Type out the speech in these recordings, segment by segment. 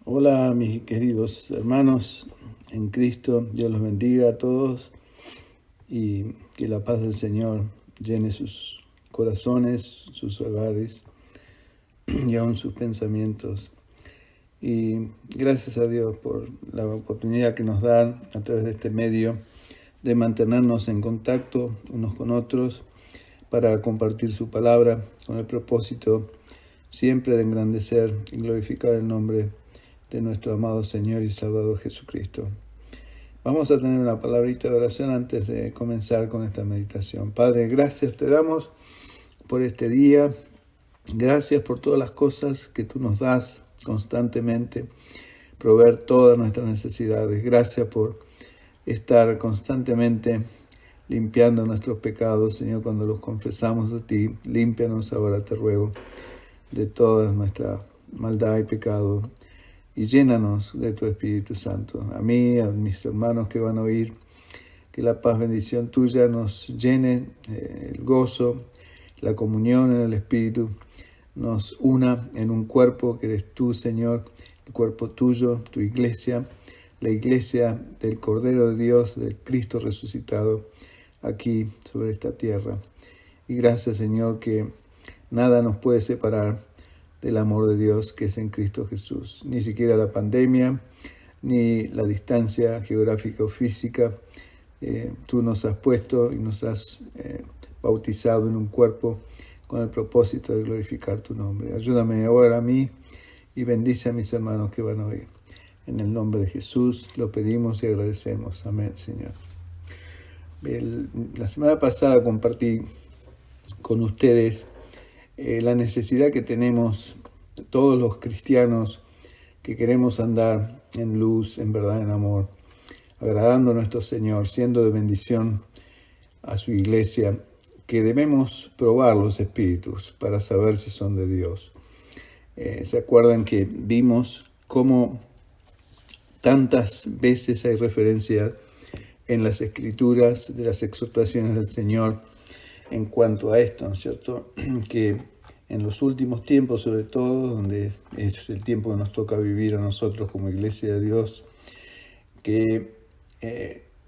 Hola mis queridos hermanos en Cristo, Dios los bendiga a todos y que la paz del Señor llene sus corazones, sus hogares y aún sus pensamientos. Y gracias a Dios por la oportunidad que nos dan a través de este medio de mantenernos en contacto unos con otros para compartir su palabra con el propósito siempre de engrandecer y glorificar el nombre de nuestro amado Señor y Salvador Jesucristo. Vamos a tener una palabrita de oración antes de comenzar con esta meditación. Padre, gracias te damos por este día. Gracias por todas las cosas que tú nos das constantemente, proveer todas nuestras necesidades. Gracias por estar constantemente limpiando nuestros pecados, Señor, cuando los confesamos a ti. Límpianos ahora, te ruego, de toda nuestra maldad y pecado, y llénanos de tu Espíritu Santo. A mí, a mis hermanos que van a oír, que la paz, bendición tuya nos llene, el gozo, la comunión en el Espíritu, nos una en un cuerpo que eres tú, Señor, el cuerpo tuyo, tu iglesia, la iglesia del Cordero de Dios, del Cristo resucitado, aquí sobre esta tierra. Y gracias, Señor, que nada nos puede separar del amor de Dios que es en Cristo Jesús. Ni siquiera la pandemia, ni la distancia geográfica o física. Tú nos has puesto y nos has bautizado en un cuerpo con el propósito de glorificar tu nombre. Ayúdame ahora a mí y bendice a mis hermanos que van a oír. En el nombre de Jesús lo pedimos y agradecemos. Amén, Señor. La semana pasada compartí con ustedes la necesidad que tenemos todos los cristianos que queremos andar en luz, en verdad, en amor, agradando a nuestro Señor, siendo de bendición a su iglesia, que debemos probar los espíritus para saber si son de Dios. ¿Se acuerdan que vimos cómo tantas veces hay referencia en las Escrituras de las exhortaciones del Señor en cuanto a esto, ¿no es cierto? Que en los últimos tiempos, sobre todo, donde es el tiempo que nos toca vivir a nosotros como Iglesia de Dios, que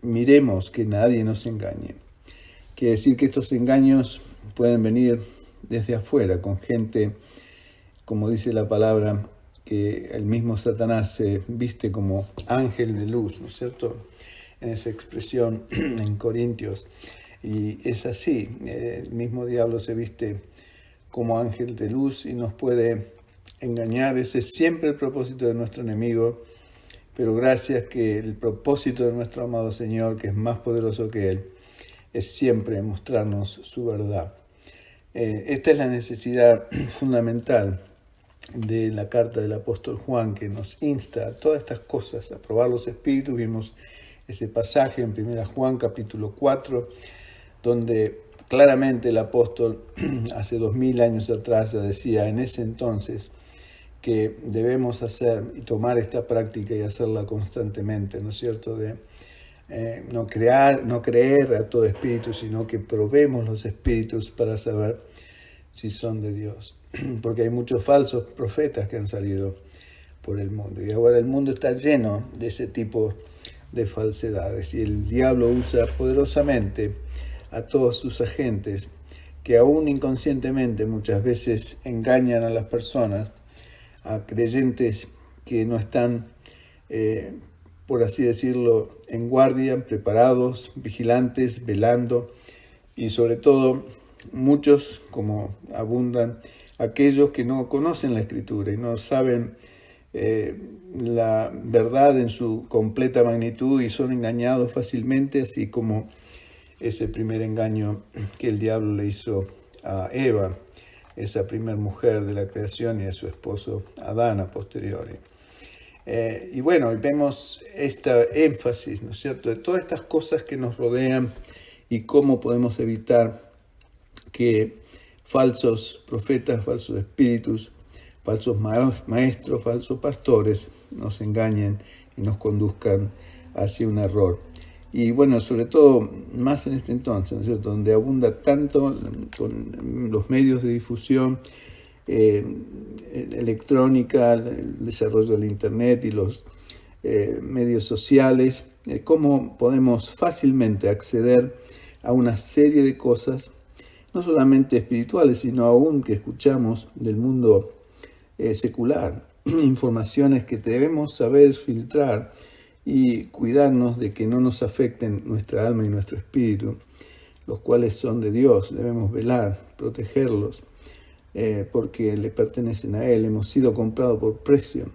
miremos que nadie nos engañe. Quiere decir que estos engaños pueden venir desde afuera, con gente, como dice la palabra, que el mismo Satanás se viste como ángel de luz, ¿no es cierto? En esa expresión en Corintios. Y es así, el mismo diablo se viste como ángel de luz y nos puede engañar. Ese es siempre el propósito de nuestro enemigo, pero gracias que el propósito de nuestro amado Señor, que es más poderoso que Él, es siempre mostrarnos su verdad. Esta es la necesidad fundamental de la carta del apóstol Juan, que nos insta a todas estas cosas, a probar los espíritus. Vimos ese pasaje en 1 Juan capítulo 4, donde claramente el apóstol hace 2000 años atrás ya decía en ese entonces que debemos hacer y tomar esta práctica y hacerla constantemente, ¿no es cierto? De no creer a todo espíritu, sino que probemos los espíritus para saber si son de Dios. Porque hay muchos falsos profetas que han salido por el mundo. Y ahora el mundo está lleno de ese tipo de falsedades. Y el diablo usa poderosamente a todos sus agentes que aún inconscientemente muchas veces engañan a las personas, a creyentes que no están, por así decirlo, en guardia, preparados, vigilantes, velando, y sobre todo muchos, como abundan, aquellos que no conocen la Escritura y no saben la verdad en su completa magnitud y son engañados fácilmente, así como ese primer engaño que el diablo le hizo a Eva, esa primera mujer de la creación, y a su esposo Adán a posteriori. Y bueno, vemos este énfasis, ¿no es cierto?, de todas estas cosas que nos rodean y cómo podemos evitar que falsos profetas, falsos espíritus, falsos maestros, falsos pastores nos engañen y nos conduzcan hacia un error. Y bueno, sobre todo más en este entonces, ¿no es cierto?, donde abunda tanto con los medios de difusión electrónica, el desarrollo del Internet y los medios sociales, cómo podemos fácilmente acceder a una serie de cosas, no solamente espirituales, sino aún que escuchamos del mundo secular, informaciones que debemos saber filtrar y cuidarnos de que no nos afecten nuestra alma y nuestro espíritu, los cuales son de Dios. Debemos velar, protegerlos, porque le pertenecen a Él. Hemos sido comprados por precio.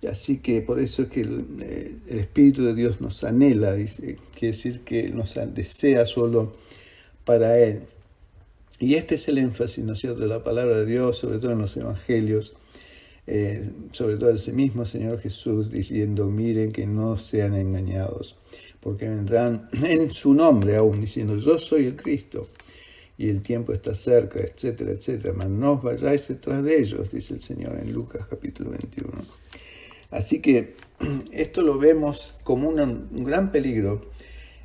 Así que por eso es que el Espíritu de Dios nos anhela, dice, quiere decir que nos desea solo para Él. Y este es el énfasis, ¿no es cierto?, de la palabra de Dios, sobre todo en los evangelios, sobre todo ese mismo Señor Jesús diciendo, miren que no sean engañados, porque vendrán en su nombre aún diciendo, yo soy el Cristo, y el tiempo está cerca, etcétera, etcétera. Mas no os vayáis detrás de ellos, dice el Señor en Lucas capítulo 21. Así que esto lo vemos como un gran peligro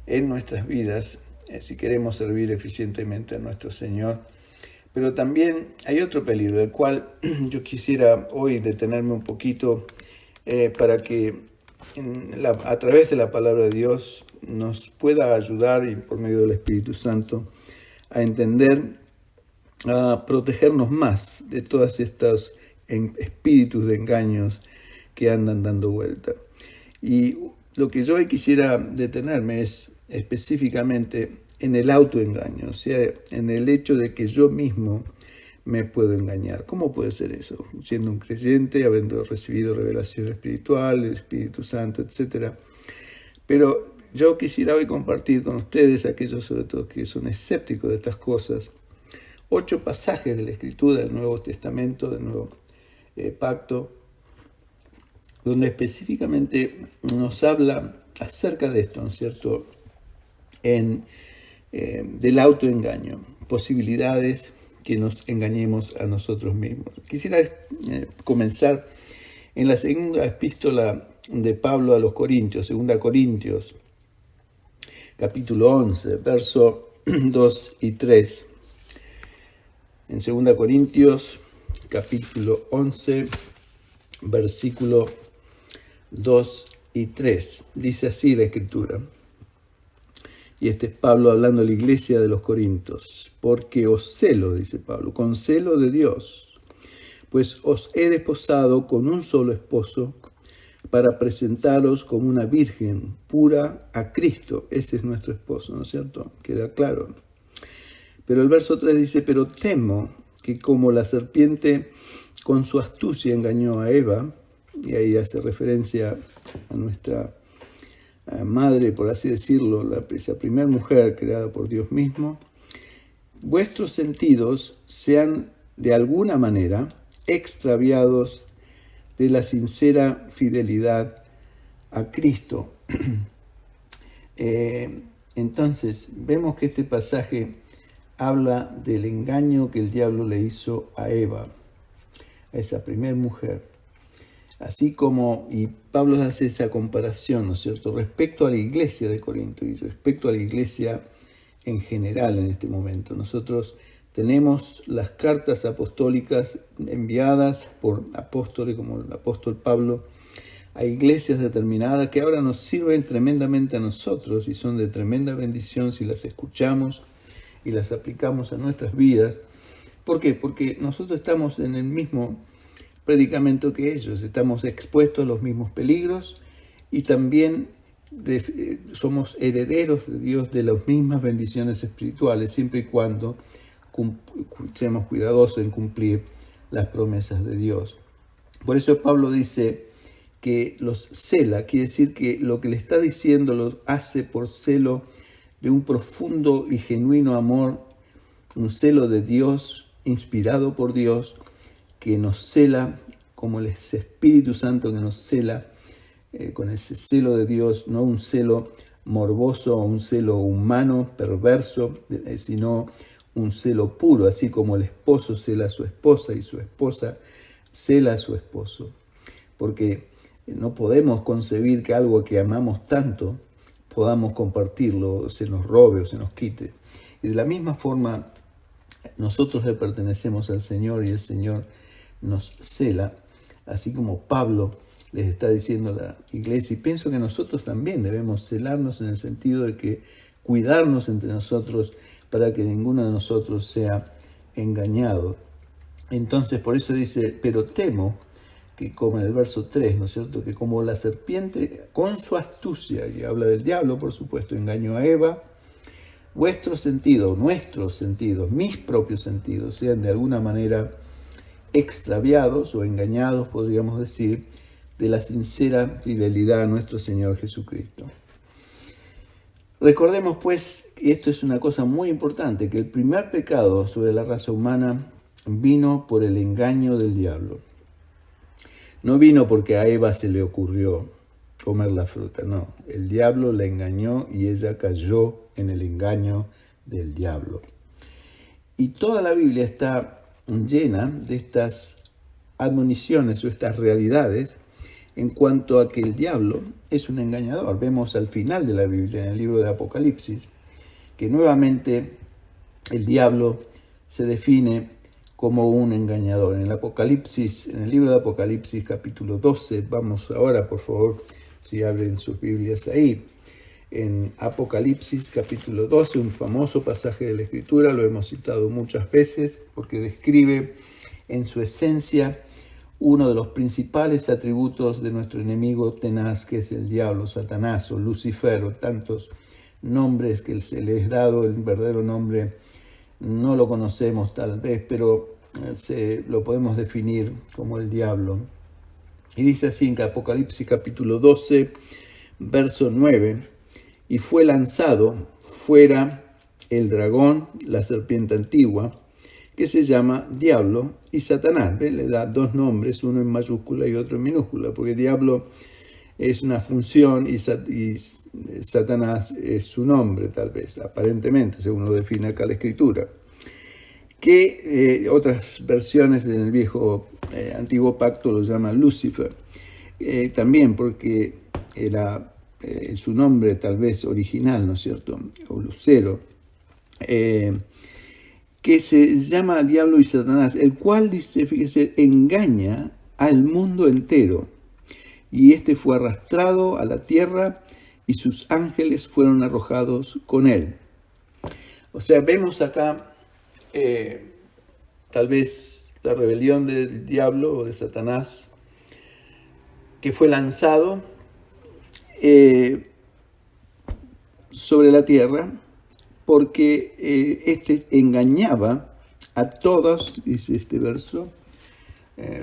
en nuestras vidas, si queremos servir eficientemente a nuestro Señor. Pero también hay otro peligro, del cual yo quisiera hoy detenerme un poquito para que a través de la palabra de Dios nos pueda ayudar, y por medio del Espíritu Santo, a entender, a protegernos más de todos estos espíritus de engaños que andan dando vuelta. Y lo que yo hoy quisiera detenerme es específicamente en el autoengaño, o sea, en el hecho de que yo mismo me puedo engañar. ¿Cómo puede ser eso? Siendo un creyente, habiendo recibido revelación espiritual, el Espíritu Santo, etc. Pero yo quisiera hoy compartir con ustedes, aquellos sobre todo que son escépticos de estas cosas, 8 pasajes de la Escritura del Nuevo Testamento, del Nuevo Pacto, donde específicamente nos habla acerca de esto, ¿no es cierto?, del autoengaño, posibilidades que nos engañemos a nosotros mismos. Quisiera comenzar en la segunda epístola de Pablo a los Corintios, 2 Corintios, capítulo 11, verso 2 y 3. En 2 Corintios, capítulo 11, versículo 2 y 3. Dice así la Escritura. Y este es Pablo hablando a la iglesia de los Corintios. Porque os celo, dice Pablo, con celo de Dios, pues os he desposado con un solo esposo para presentaros como una virgen pura a Cristo. Ese es nuestro esposo, ¿no es cierto? Queda claro. Pero el verso 3 dice, pero temo que como la serpiente con su astucia engañó a Eva, y ahí hace referencia a nuestra madre, por así decirlo, esa primera mujer creada por Dios mismo, vuestros sentidos sean de alguna manera extraviados de la sincera fidelidad a Cristo. Entonces, vemos que este pasaje habla del engaño que el diablo le hizo a Eva, a esa primera mujer. Así como, y Pablo hace esa comparación, ¿no es cierto?, respecto a la iglesia de Corinto y respecto a la iglesia en general en este momento. Nosotros tenemos las cartas apostólicas enviadas por apóstoles como el apóstol Pablo a iglesias determinadas que ahora nos sirven tremendamente a nosotros y son de tremenda bendición si las escuchamos y las aplicamos a nuestras vidas. ¿Por qué? Porque nosotros estamos en el mismo predicamento que ellos, estamos expuestos a los mismos peligros y también somos herederos de Dios de las mismas bendiciones espirituales, siempre y cuando seamos cuidadosos en cumplir las promesas de Dios. Por eso Pablo dice que los cela, quiere decir que lo que le está diciendo lo hace por celo de un profundo y genuino amor, un celo de Dios, inspirado por Dios, que nos cela como el Espíritu Santo que nos cela con ese celo de Dios, no un celo morboso o un celo humano, perverso, sino un celo puro, así como el esposo cela a su esposa y su esposa cela a su esposo. Porque no podemos concebir que algo que amamos tanto podamos compartirlo, se nos robe o se nos quite. Y de la misma forma, nosotros le pertenecemos al Señor y el Señor nos cela, así como Pablo les está diciendo a la iglesia, y pienso que nosotros también debemos celarnos en el sentido de que cuidarnos entre nosotros para que ninguno de nosotros sea engañado. Entonces, por eso dice, pero temo que como en el verso 3, ¿no es cierto?, que como la serpiente con su astucia, y habla del diablo, por supuesto, engañó a Eva, vuestros sentidos, nuestros sentidos, mis propios sentidos, sean de alguna manera extraviados o engañados, podríamos decir, de la sincera fidelidad a nuestro Señor Jesucristo. Recordemos, pues, que esto es una cosa muy importante, que el primer pecado sobre la raza humana vino por el engaño del diablo. No vino porque a Eva se le ocurrió comer la fruta, no. El diablo la engañó y ella cayó en el engaño del diablo. Y toda la Biblia está llena de estas admoniciones o estas realidades en cuanto a que el diablo es un engañador. Vemos al final de la Biblia, en el libro de Apocalipsis, que nuevamente el diablo se define como un engañador. En el libro de Apocalipsis capítulo 12, vamos ahora, por favor, si abren sus Biblias ahí, en Apocalipsis capítulo 12, un famoso pasaje de la Escritura, lo hemos citado muchas veces, porque describe en su esencia uno de los principales atributos de nuestro enemigo tenaz, que es el diablo, Satanás o Lucifer, o tantos nombres que se le es dado. El verdadero nombre no lo conocemos tal vez, pero lo podemos definir como el diablo. Y dice así en Apocalipsis capítulo 12, verso 9, y fue lanzado fuera el dragón, la serpiente antigua, que se llama Diablo y Satanás. ¿Ve? Le da dos nombres, uno en mayúscula y otro en minúscula, porque Diablo es una función y Satanás es su nombre, tal vez, aparentemente, según lo define acá la Escritura. Que otras versiones en el viejo antiguo pacto lo llaman Lucifer, también porque era su nombre tal vez original, ¿no es cierto?, o Lucero, que se llama Diablo y Satanás, el cual, dice, fíjese, engaña al mundo entero. Y este fue arrastrado a la tierra y sus ángeles fueron arrojados con él. O sea, vemos acá tal vez la rebelión del diablo o de Satanás, que fue lanzado sobre la tierra, porque este engañaba a todos, dice este verso,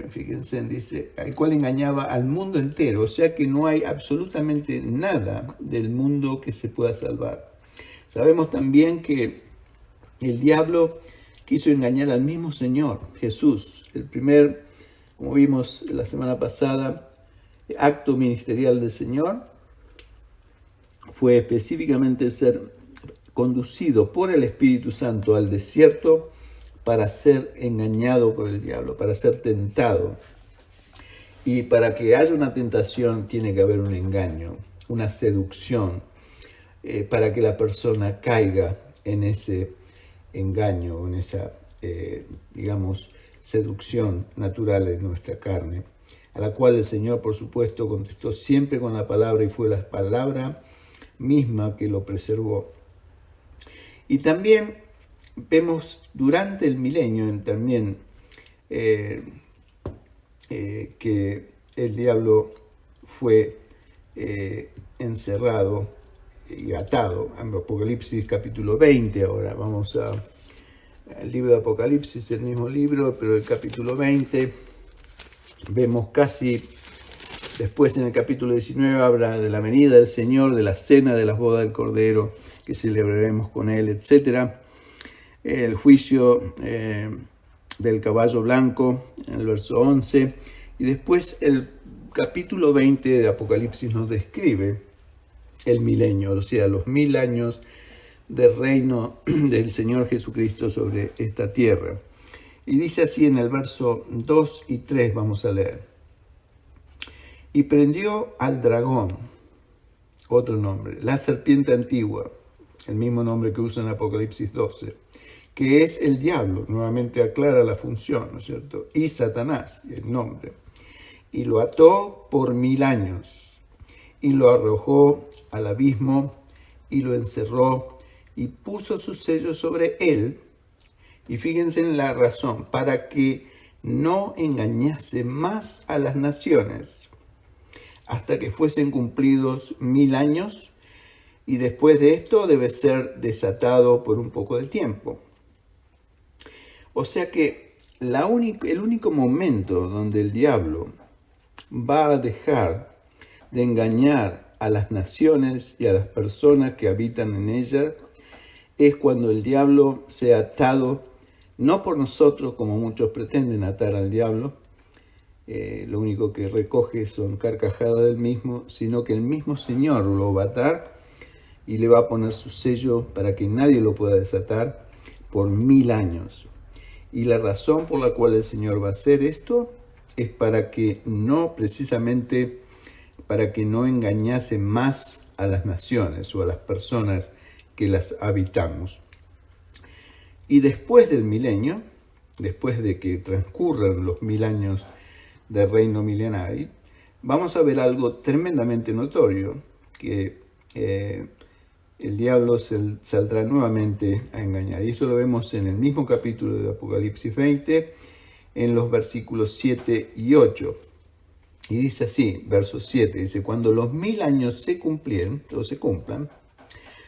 fíjense, dice, al cual engañaba al mundo entero, o sea que no hay absolutamente nada del mundo que se pueda salvar. Sabemos también que el diablo quiso engañar al mismo Señor, Jesús. El primer, como vimos la semana pasada, acto ministerial del Señor fue específicamente ser conducido por el Espíritu Santo al desierto para ser engañado por el diablo, para ser tentado. Y para que haya una tentación tiene que haber un engaño, una seducción, para que la persona caiga en ese engaño, en esa, seducción natural de nuestra carne, a la cual el Señor, por supuesto, contestó siempre con la palabra, y fue la palabra misma que lo preservó. Y también vemos durante el milenio también que el diablo fue encerrado y atado. En Apocalipsis capítulo 20, ahora vamos al libro de Apocalipsis, el mismo libro, pero el capítulo 20, vemos casi después en el capítulo 19 habla de la venida del Señor, de la cena de las bodas del Cordero que celebraremos con Él, etc. El juicio del caballo blanco, en el verso 11, y después el capítulo 20 de Apocalipsis nos describe el milenio, o sea, los 1000 años del reino del Señor Jesucristo sobre esta tierra. Y dice así en el verso 2 y 3, vamos a leer. Y prendió al dragón, otro nombre, la serpiente antigua, el mismo nombre que usa en Apocalipsis 12, que es el diablo, nuevamente aclara la función, ¿no es cierto? Y Satanás, el nombre. Y lo ató por 1000 años, y lo arrojó al abismo, y lo encerró, y puso su sello sobre él. Y fíjense en la razón, para que no engañase más a las naciones, hasta que fuesen cumplidos 1000 años, y después de esto debe ser desatado por un poco de tiempo. O sea que el único momento donde el diablo va a dejar de engañar a las naciones y a las personas que habitan en ellas es cuando el diablo sea atado, no por nosotros como muchos pretenden atar al diablo, lo único que recoge son carcajadas del mismo, sino que el mismo Señor lo va a atar y le va a poner su sello para que nadie lo pueda desatar por 1000 años. Y la razón por la cual el Señor va a hacer esto es para que no, precisamente, para que no engañase más a las naciones o a las personas que las habitamos. Y después del milenio, después de que transcurran los 1000 años del reino milenario, vamos a ver algo tremendamente notorio, que el diablo saldrá nuevamente a engañar. Y eso lo vemos en el mismo capítulo de Apocalipsis 20, en los versículos 7 y 8. Y dice así, verso 7, dice: cuando los 1000 años se cumplan,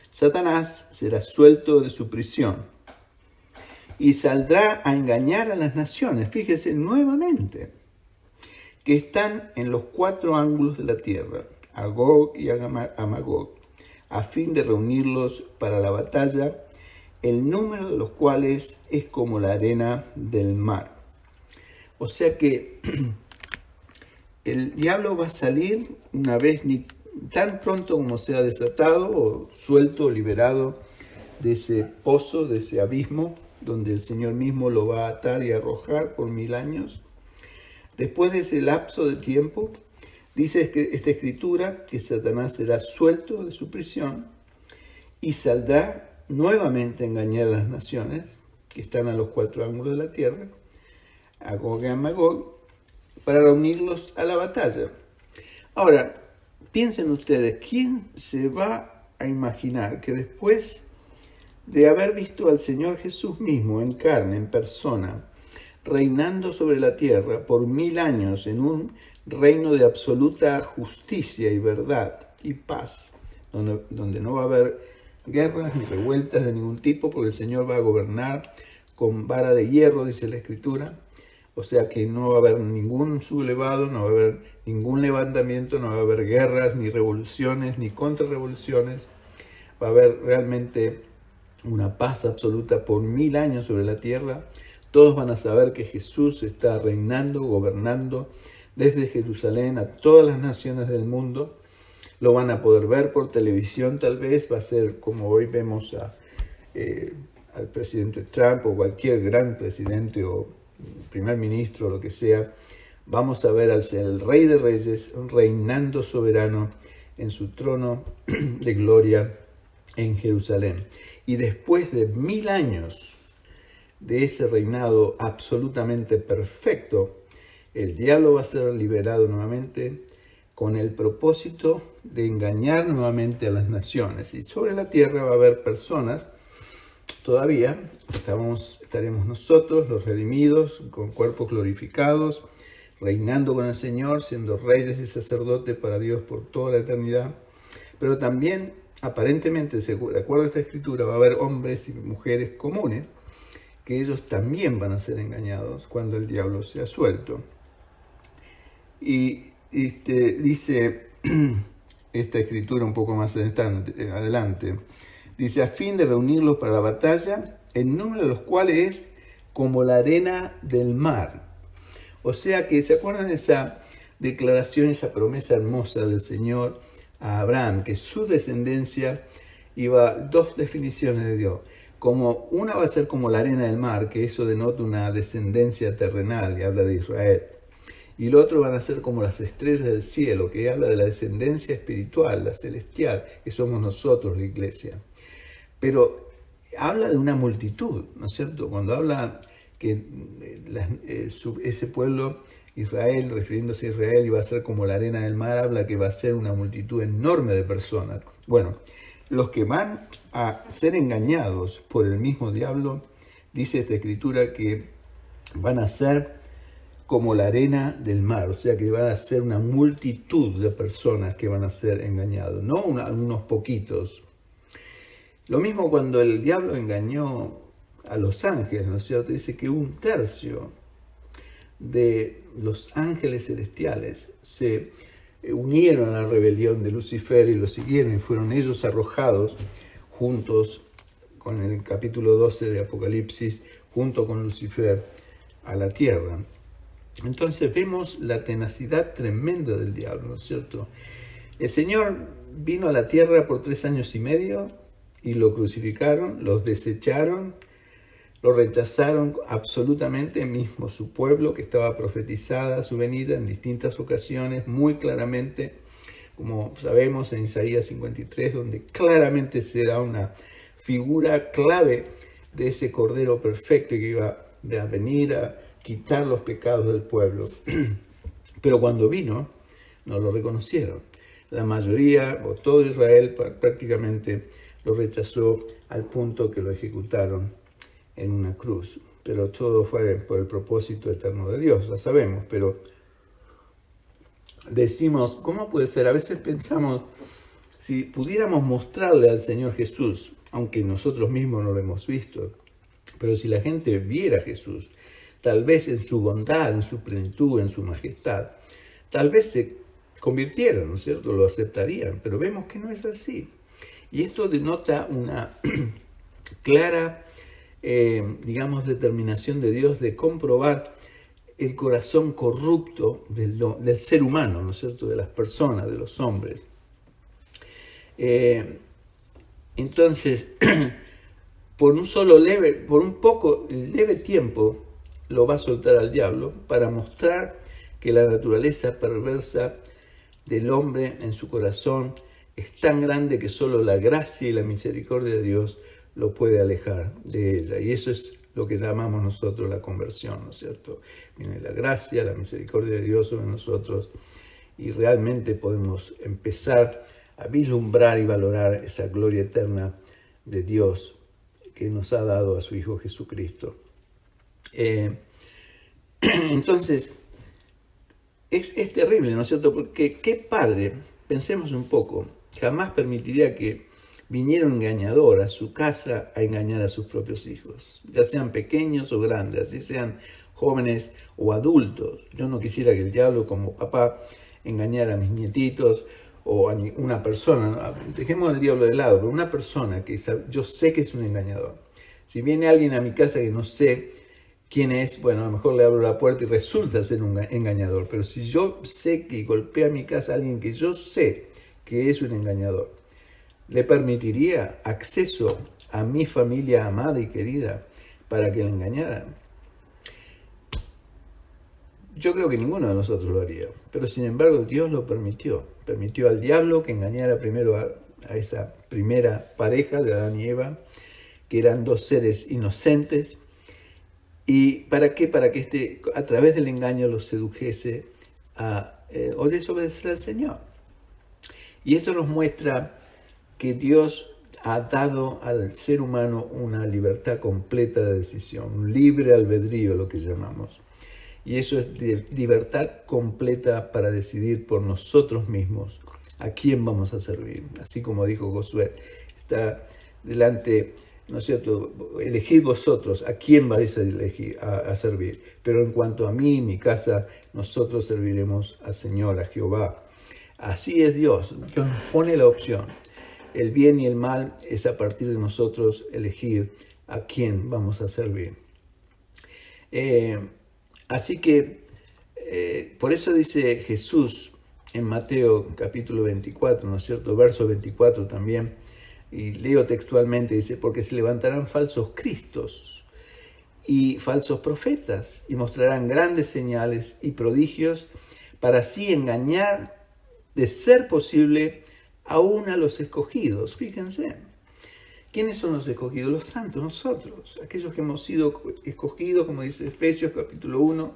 Satanás será suelto de su prisión y saldrá a engañar a las naciones, fíjese nuevamente, que están en los 4 ángulos de la tierra, a Gog y a Magog, a fin de reunirlos para la batalla, el número de los cuales es como la arena del mar. O sea que el diablo va a salir una vez, ni tan pronto como sea desatado o suelto o liberado de ese pozo, de ese abismo, donde el Señor mismo lo va a atar y arrojar por 1000 años. Después de ese lapso de tiempo, dice esta escritura que Satanás será suelto de su prisión y saldrá nuevamente a engañar a las naciones que están a los 4 ángulos de la tierra, a Gog y a Magog, para reunirlos a la batalla. Ahora, piensen ustedes, ¿quién se va a imaginar que después de haber visto al Señor Jesús mismo en carne, en persona, reinando sobre la tierra por 1000 años en un reino de absoluta justicia y verdad y paz, donde no va a haber guerras ni revueltas de ningún tipo, porque el Señor va a gobernar con vara de hierro, dice la Escritura? O sea que no va a haber ningún sublevado, no va a haber ningún levantamiento, no va a haber guerras, ni revoluciones, ni contrarrevoluciones. Va a haber realmente una paz absoluta por 1000 años sobre la tierra. Todos van a saber que Jesús está reinando, gobernando desde Jerusalén a todas las naciones del mundo. Lo van a poder ver por televisión tal vez. Va a ser como hoy vemos al presidente Trump o cualquier gran presidente o primer ministro o lo que sea. Vamos a ver al Rey de Reyes reinando soberano en su trono de gloria en Jerusalén. Y después de 1000 años de ese reinado absolutamente perfecto, el diablo va a ser liberado nuevamente con el propósito de engañar nuevamente a las naciones. Y sobre la tierra va a haber personas, todavía estaremos nosotros, los redimidos, con cuerpos glorificados, reinando con el Señor, siendo reyes y sacerdotes para Dios por toda la eternidad. Pero también, aparentemente, de acuerdo a esta escritura, va a haber hombres y mujeres comunes, que ellos también van a ser engañados cuando el diablo sea suelto. Y dice esta escritura un poco más adelante, dice: a fin de reunirlos para la batalla, el número de los cuales es como la arena del mar. O sea que, ¿se acuerdan de esa declaración, esa promesa hermosa del Señor a Abraham? Que su descendencia dos definiciones le dio. Como una va a ser como la arena del mar, que eso denota una descendencia terrenal, y habla de Israel. Y el otro van a ser como las estrellas del cielo, que habla de la descendencia espiritual, la celestial, que somos nosotros, la iglesia. Pero habla de una multitud, ¿no es cierto? Cuando habla que ese pueblo, Israel, refiriéndose a Israel, iba a ser como la arena del mar, habla que va a ser una multitud enorme de personas. Bueno, los que van a ser engañados por el mismo diablo, dice esta escritura que van a ser como la arena del mar, o sea que van a ser una multitud de personas que van a ser engañados, no unos poquitos. Lo mismo cuando el diablo engañó a los ángeles, ¿no es cierto? Dice que 1/3 de los ángeles celestiales se unieron a la rebelión de Lucifer y lo siguieron, y fueron ellos arrojados juntos con el capítulo 12 de Apocalipsis, junto con Lucifer a la tierra. Entonces vemos la tenacidad tremenda del diablo, ¿no es cierto? El Señor vino a la tierra por 3 años y medio y lo crucificaron, los desecharon, lo rechazaron absolutamente, mismo su pueblo, que estaba profetizada su venida en distintas ocasiones, muy claramente, como sabemos en Isaías 53, donde claramente se da una figura clave de ese Cordero perfecto que iba a venir a quitar los pecados del pueblo. Pero cuando vino, no lo reconocieron. La mayoría, o todo Israel prácticamente, lo rechazó al punto que lo ejecutaron en una cruz. Pero todo fue por el propósito eterno de Dios, la sabemos. Pero decimos, ¿cómo puede ser? A veces pensamos, si pudiéramos mostrarle al Señor Jesús, aunque nosotros mismos no lo hemos visto, pero si la gente viera a Jesús, tal vez en su bondad, en su plenitud, en su majestad, tal vez se convirtieran, ¿no es cierto? Lo aceptarían, pero vemos que no es así. Y esto denota una clara, determinación de Dios de comprobar el corazón corrupto del ser humano, ¿no es cierto? De las personas, de los hombres. Entonces, por un poco leve tiempo, lo va a soltar al diablo para mostrar que la naturaleza perversa del hombre en su corazón es tan grande que solo la gracia y la misericordia de Dios lo puede alejar de ella. Y eso es lo que llamamos nosotros la conversión, ¿no es cierto? Viene la gracia, la misericordia de Dios sobre nosotros y realmente podemos empezar a vislumbrar y valorar esa gloria eterna de Dios que nos ha dado a su Hijo Jesucristo. Entonces, es terrible, ¿no es cierto? Porque ¿qué padre, pensemos un poco, jamás permitiría que viniera un engañador a su casa a engañar a sus propios hijos, ya sean pequeños o grandes, ya sean jóvenes o adultos? Yo no quisiera que el diablo como papá engañara a mis nietitos o a una persona, ¿no? Dejemos al diablo de lado, pero una persona que yo sé que es un engañador. Si viene alguien a mi casa que no sé quién es, bueno, a lo mejor le abro la puerta y resulta ser un engañador. Pero si yo sé que golpea a mi casa a alguien que yo sé que es un engañador, ¿le permitiría acceso a mi familia amada y querida para que le engañaran? Yo creo que ninguno de nosotros lo haría, pero sin embargo Dios lo permitió. Permitió al diablo que engañara primero a esa primera pareja de Adán y Eva, que eran 2 seres inocentes. ¿Y para qué? Para que a través del engaño los sedujese a desobedecer al Señor. Y esto nos muestra que Dios ha dado al ser humano una libertad completa de decisión, un libre albedrío, lo que llamamos. Y eso es libertad completa para decidir por nosotros mismos a quién vamos a servir. Así como dijo Josué, está delante, ¿no es cierto? Elegid vosotros a quién vais a servir. Pero en cuanto a mí y mi casa, nosotros serviremos al Señor, a Jehová. Así es Dios. Dios nos pone la opción. El bien y el mal es a partir de nosotros elegir a quién vamos a servir. Así que, por eso dice Jesús en Mateo capítulo 24, ¿no es cierto? Verso 24 también, y leo textualmente, dice, porque se levantarán falsos cristos y falsos profetas, y mostrarán grandes señales y prodigios, para así engañar, de ser posible, aún a los escogidos. Fíjense, ¿Quiénes son los escogidos? Los santos, nosotros, aquellos que hemos sido escogidos, como dice Efesios capítulo 1,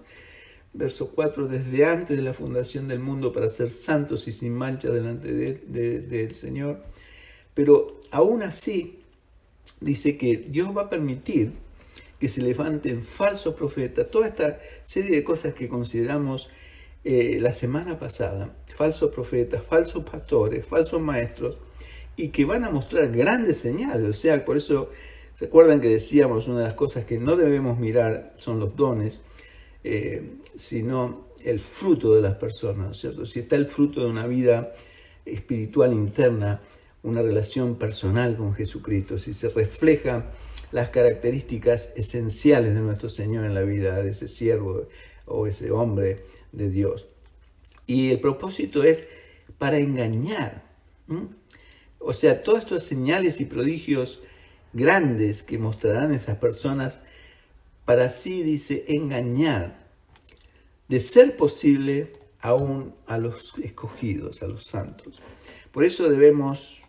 verso 4, desde antes de la fundación del mundo para ser santos y sin mancha delante del Señor. Pero aún así, dice que Dios va a permitir que se levanten falsos profetas, toda esta serie de cosas que consideramos la semana pasada, falsos profetas, falsos pastores, falsos maestros, y que van a mostrar grandes señales. O sea, por eso, ¿se acuerdan que decíamos una de las cosas que no debemos mirar son los dones, sino el fruto de las personas, ¿cierto? Si está el fruto de una vida espiritual interna, una relación personal con Jesucristo, si se reflejan las características esenciales de nuestro Señor en la vida de ese siervo o ese hombre de Dios. Y el propósito es para engañar. O sea, todas estas señales y prodigios grandes que mostrarán esas personas, para así, dice, engañar, de ser posible, aún a los escogidos, a los santos. Por eso debemos,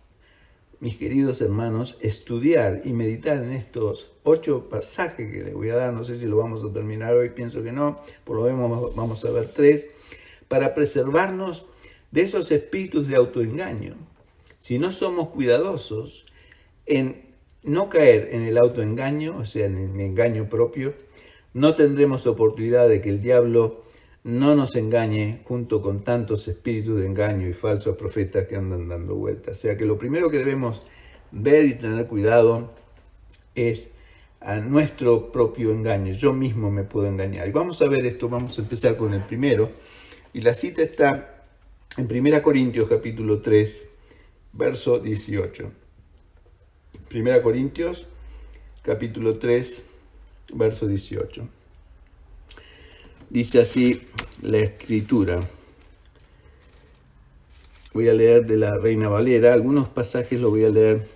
mis queridos hermanos, estudiar y meditar en estos 8 pasajes que les voy a dar. No sé si lo vamos a terminar hoy, pienso que no, por lo menos vamos a ver 3, para preservarnos de esos espíritus de autoengaño. Si no somos cuidadosos en no caer en el autoengaño, o sea, en el engaño propio, no tendremos oportunidad de que el diablo no nos engañe junto con tantos espíritus de engaño y falsos profetas que andan dando vueltas. O sea que lo primero que debemos ver y tener cuidado es a nuestro propio engaño. Yo mismo me puedo engañar. Y vamos a ver esto, vamos a empezar con el primero. Y la cita está en 1 Corintios capítulo 3, verso 18. 1 Corintios capítulo 3, verso 18. Dice así la escritura. Voy a leer de la Reina Valera. Algunos pasajes lo voy a leer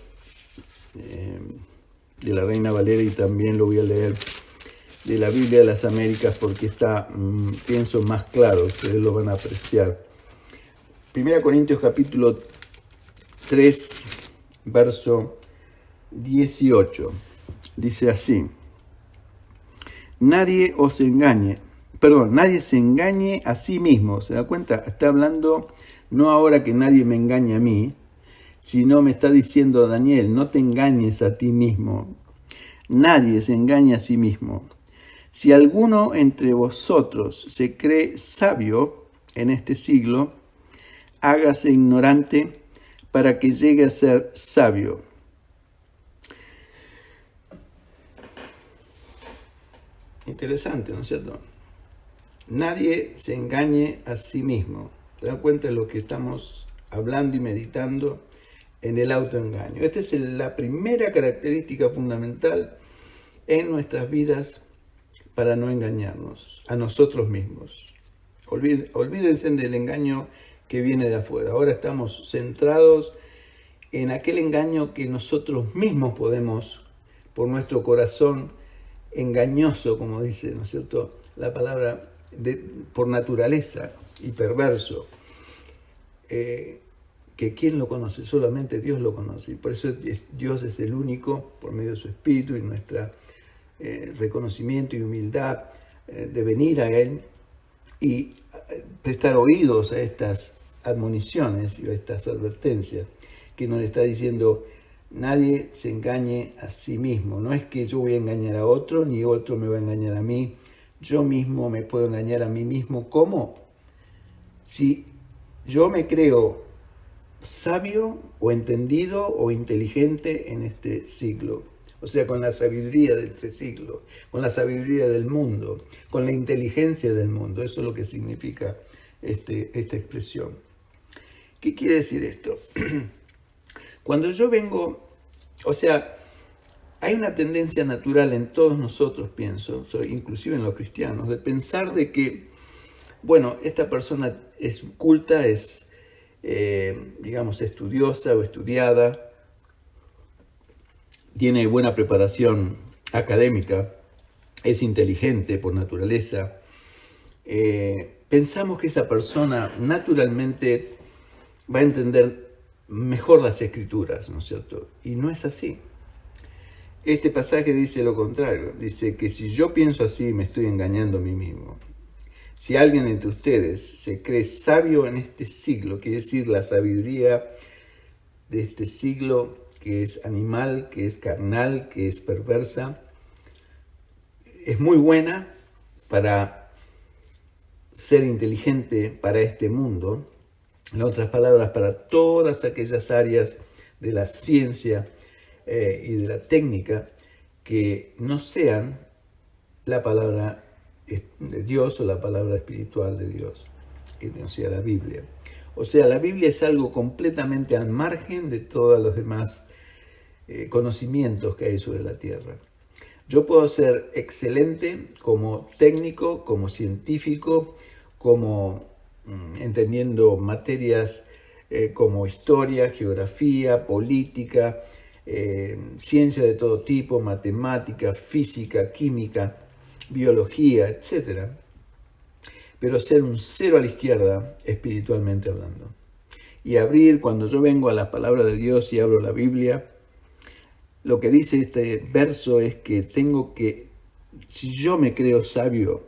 de la Reina Valera y también lo voy a leer de la Biblia de las Américas porque está, pienso, más claro. Ustedes lo van a apreciar. 1 Corintios capítulo 3, verso 18. Dice así. Nadie se engañe a sí mismo. ¿Se da cuenta? Está hablando no ahora que nadie me engañe a mí, sino me está diciendo Daniel, no te engañes a ti mismo. Nadie se engaña a sí mismo. Si alguno entre vosotros se cree sabio en este siglo, hágase ignorante para que llegue a ser sabio. Interesante, ¿no es cierto? Nadie se engañe a sí mismo. ¿Se dan cuenta de lo que estamos hablando y meditando en el autoengaño? Esta es la primera característica fundamental en nuestras vidas para no engañarnos a nosotros mismos. Olvídense del engaño que viene de afuera. Ahora estamos centrados en aquel engaño que nosotros mismos podemos, por nuestro corazón engañoso, como dice, ¿no es cierto?, la palabra, por naturaleza y perverso, que ¿quién lo conoce? Solamente Dios lo conoce. Y por eso Dios es el único, por medio de su Espíritu y nuestro reconocimiento y humildad, de venir a Él y prestar oídos a estas admoniciones y a estas advertencias que nos está diciendo: nadie se engañe a sí mismo. No es que yo voy a engañar a otro, ni otro me va a engañar a mí. Yo mismo me puedo engañar a mí mismo. ¿Cómo? Si yo me creo sabio o entendido o inteligente en este siglo. O sea, con la sabiduría de este siglo, con la sabiduría del mundo, con la inteligencia del mundo. Eso es lo que significa esta expresión. ¿Qué quiere decir esto? Cuando yo vengo, o sea, hay una tendencia natural en todos nosotros, pienso, inclusive en los cristianos, de pensar de que, bueno, esta persona es culta, es, digamos, estudiosa o estudiada, tiene buena preparación académica, es inteligente por naturaleza. Pensamos que esa persona naturalmente va a entender mejor las Escrituras, ¿no es cierto? Y no es así. Este pasaje dice lo contrario, dice que si yo pienso así me estoy engañando a mí mismo. Si alguien entre ustedes se cree sabio en este siglo, quiere decir la sabiduría de este siglo que es animal, que es carnal, que es perversa, es muy buena para ser inteligente para este mundo, en otras palabras, para todas aquellas áreas de la ciencia y de la técnica que no sean la palabra de Dios o la palabra espiritual de Dios, que no sea la Biblia. O sea, la Biblia es algo completamente al margen de todos los demás conocimientos que hay sobre la tierra. Yo puedo ser excelente como técnico, como científico, como entendiendo materias como historia, geografía, política, ciencia de todo tipo, matemática, física, química, biología, etc. Pero ser un cero a la izquierda espiritualmente hablando. Y abrir, cuando yo vengo a la palabra de Dios y abro la Biblia, lo que dice este verso es que si yo me creo sabio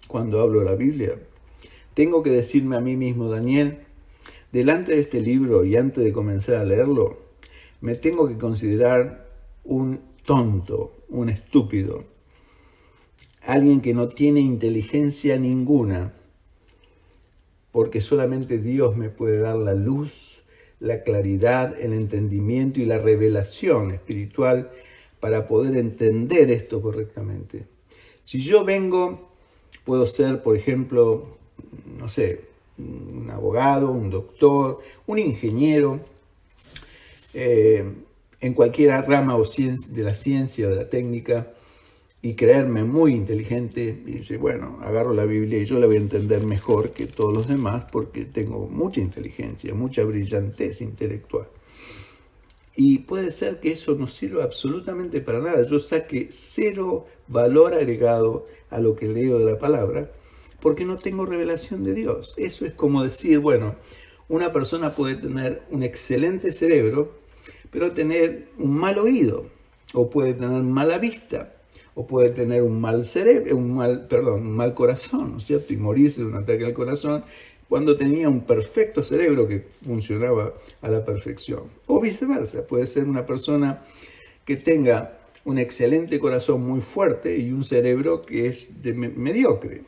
cuando abro la Biblia, tengo que decirme a mí mismo, Daniel, delante de este libro y antes de comenzar a leerlo, me tengo que considerar un tonto, un estúpido, alguien que no tiene inteligencia ninguna, porque solamente Dios me puede dar la luz, la claridad, el entendimiento y la revelación espiritual para poder entender esto correctamente. Si yo puedo ser, por ejemplo, no sé, un abogado, un doctor, un ingeniero, en cualquier rama de la ciencia o de la técnica, y creerme muy inteligente, y dice, bueno, agarro la Biblia y yo la voy a entender mejor que todos los demás porque tengo mucha inteligencia, mucha brillantez intelectual. Y puede ser que eso no sirva absolutamente para nada. Yo saque cero valor agregado a lo que leo de la palabra porque no tengo revelación de Dios. Eso es como decir, bueno, una persona puede tener un excelente cerebro, pero tener un mal oído, o puede tener mala vista, o puede tener un mal corazón, ¿no es cierto? Y morirse de un ataque al corazón cuando tenía un perfecto cerebro que funcionaba a la perfección. O viceversa, puede ser una persona que tenga un excelente corazón muy fuerte y un cerebro que es mediocre.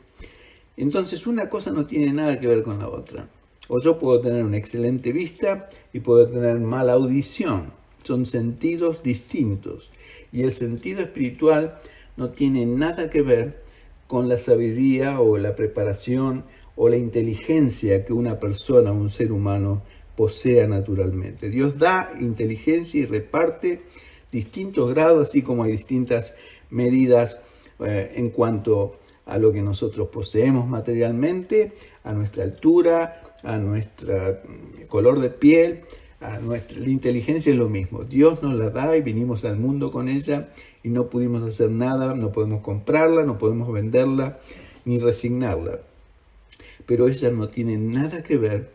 Entonces una cosa no tiene nada que ver con la otra. O yo puedo tener una excelente vista y puedo tener mala audición. Son sentidos distintos. Y el sentido espiritual no tiene nada que ver con la sabiduría o la preparación o la inteligencia que una persona, un ser humano, posea naturalmente. Dios da inteligencia y reparte distintos grados, así como hay distintas medidas en cuanto a lo que nosotros poseemos materialmente, a nuestra altura, a nuestro color de piel, la inteligencia es lo mismo. Dios nos la da y vinimos al mundo con ella y no pudimos hacer nada, no podemos comprarla, no podemos venderla ni resignarla. Pero ella no tiene nada que ver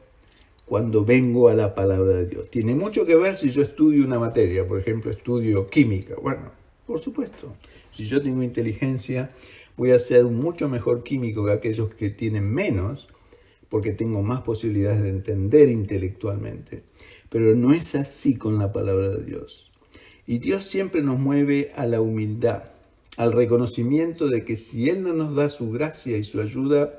cuando vengo a la palabra de Dios. Tiene mucho que ver si yo estudio una materia, por ejemplo, estudio química. Bueno, por supuesto, si yo tengo inteligencia, voy a ser un mucho mejor químico que aquellos que tienen menos, porque tengo más posibilidades de entender intelectualmente. Pero no es así con la palabra de Dios. Y Dios siempre nos mueve a la humildad, al reconocimiento de que si Él no nos da su gracia y su ayuda,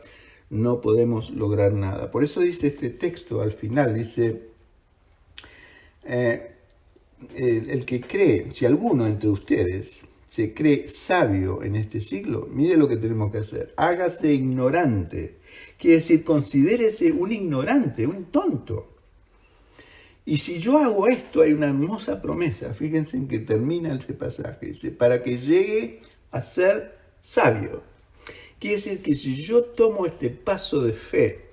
no podemos lograr nada. Por eso dice este texto al final, dice, el que cree, si alguno entre ustedes se cree sabio en este siglo, mire lo que tenemos que hacer, hágase ignorante. Quiere decir, considérese un ignorante, un tonto. Y si yo hago esto, hay una hermosa promesa, fíjense en que termina este pasaje, dice, para que llegue a ser sabio. Quiere decir que si yo tomo este paso de fe,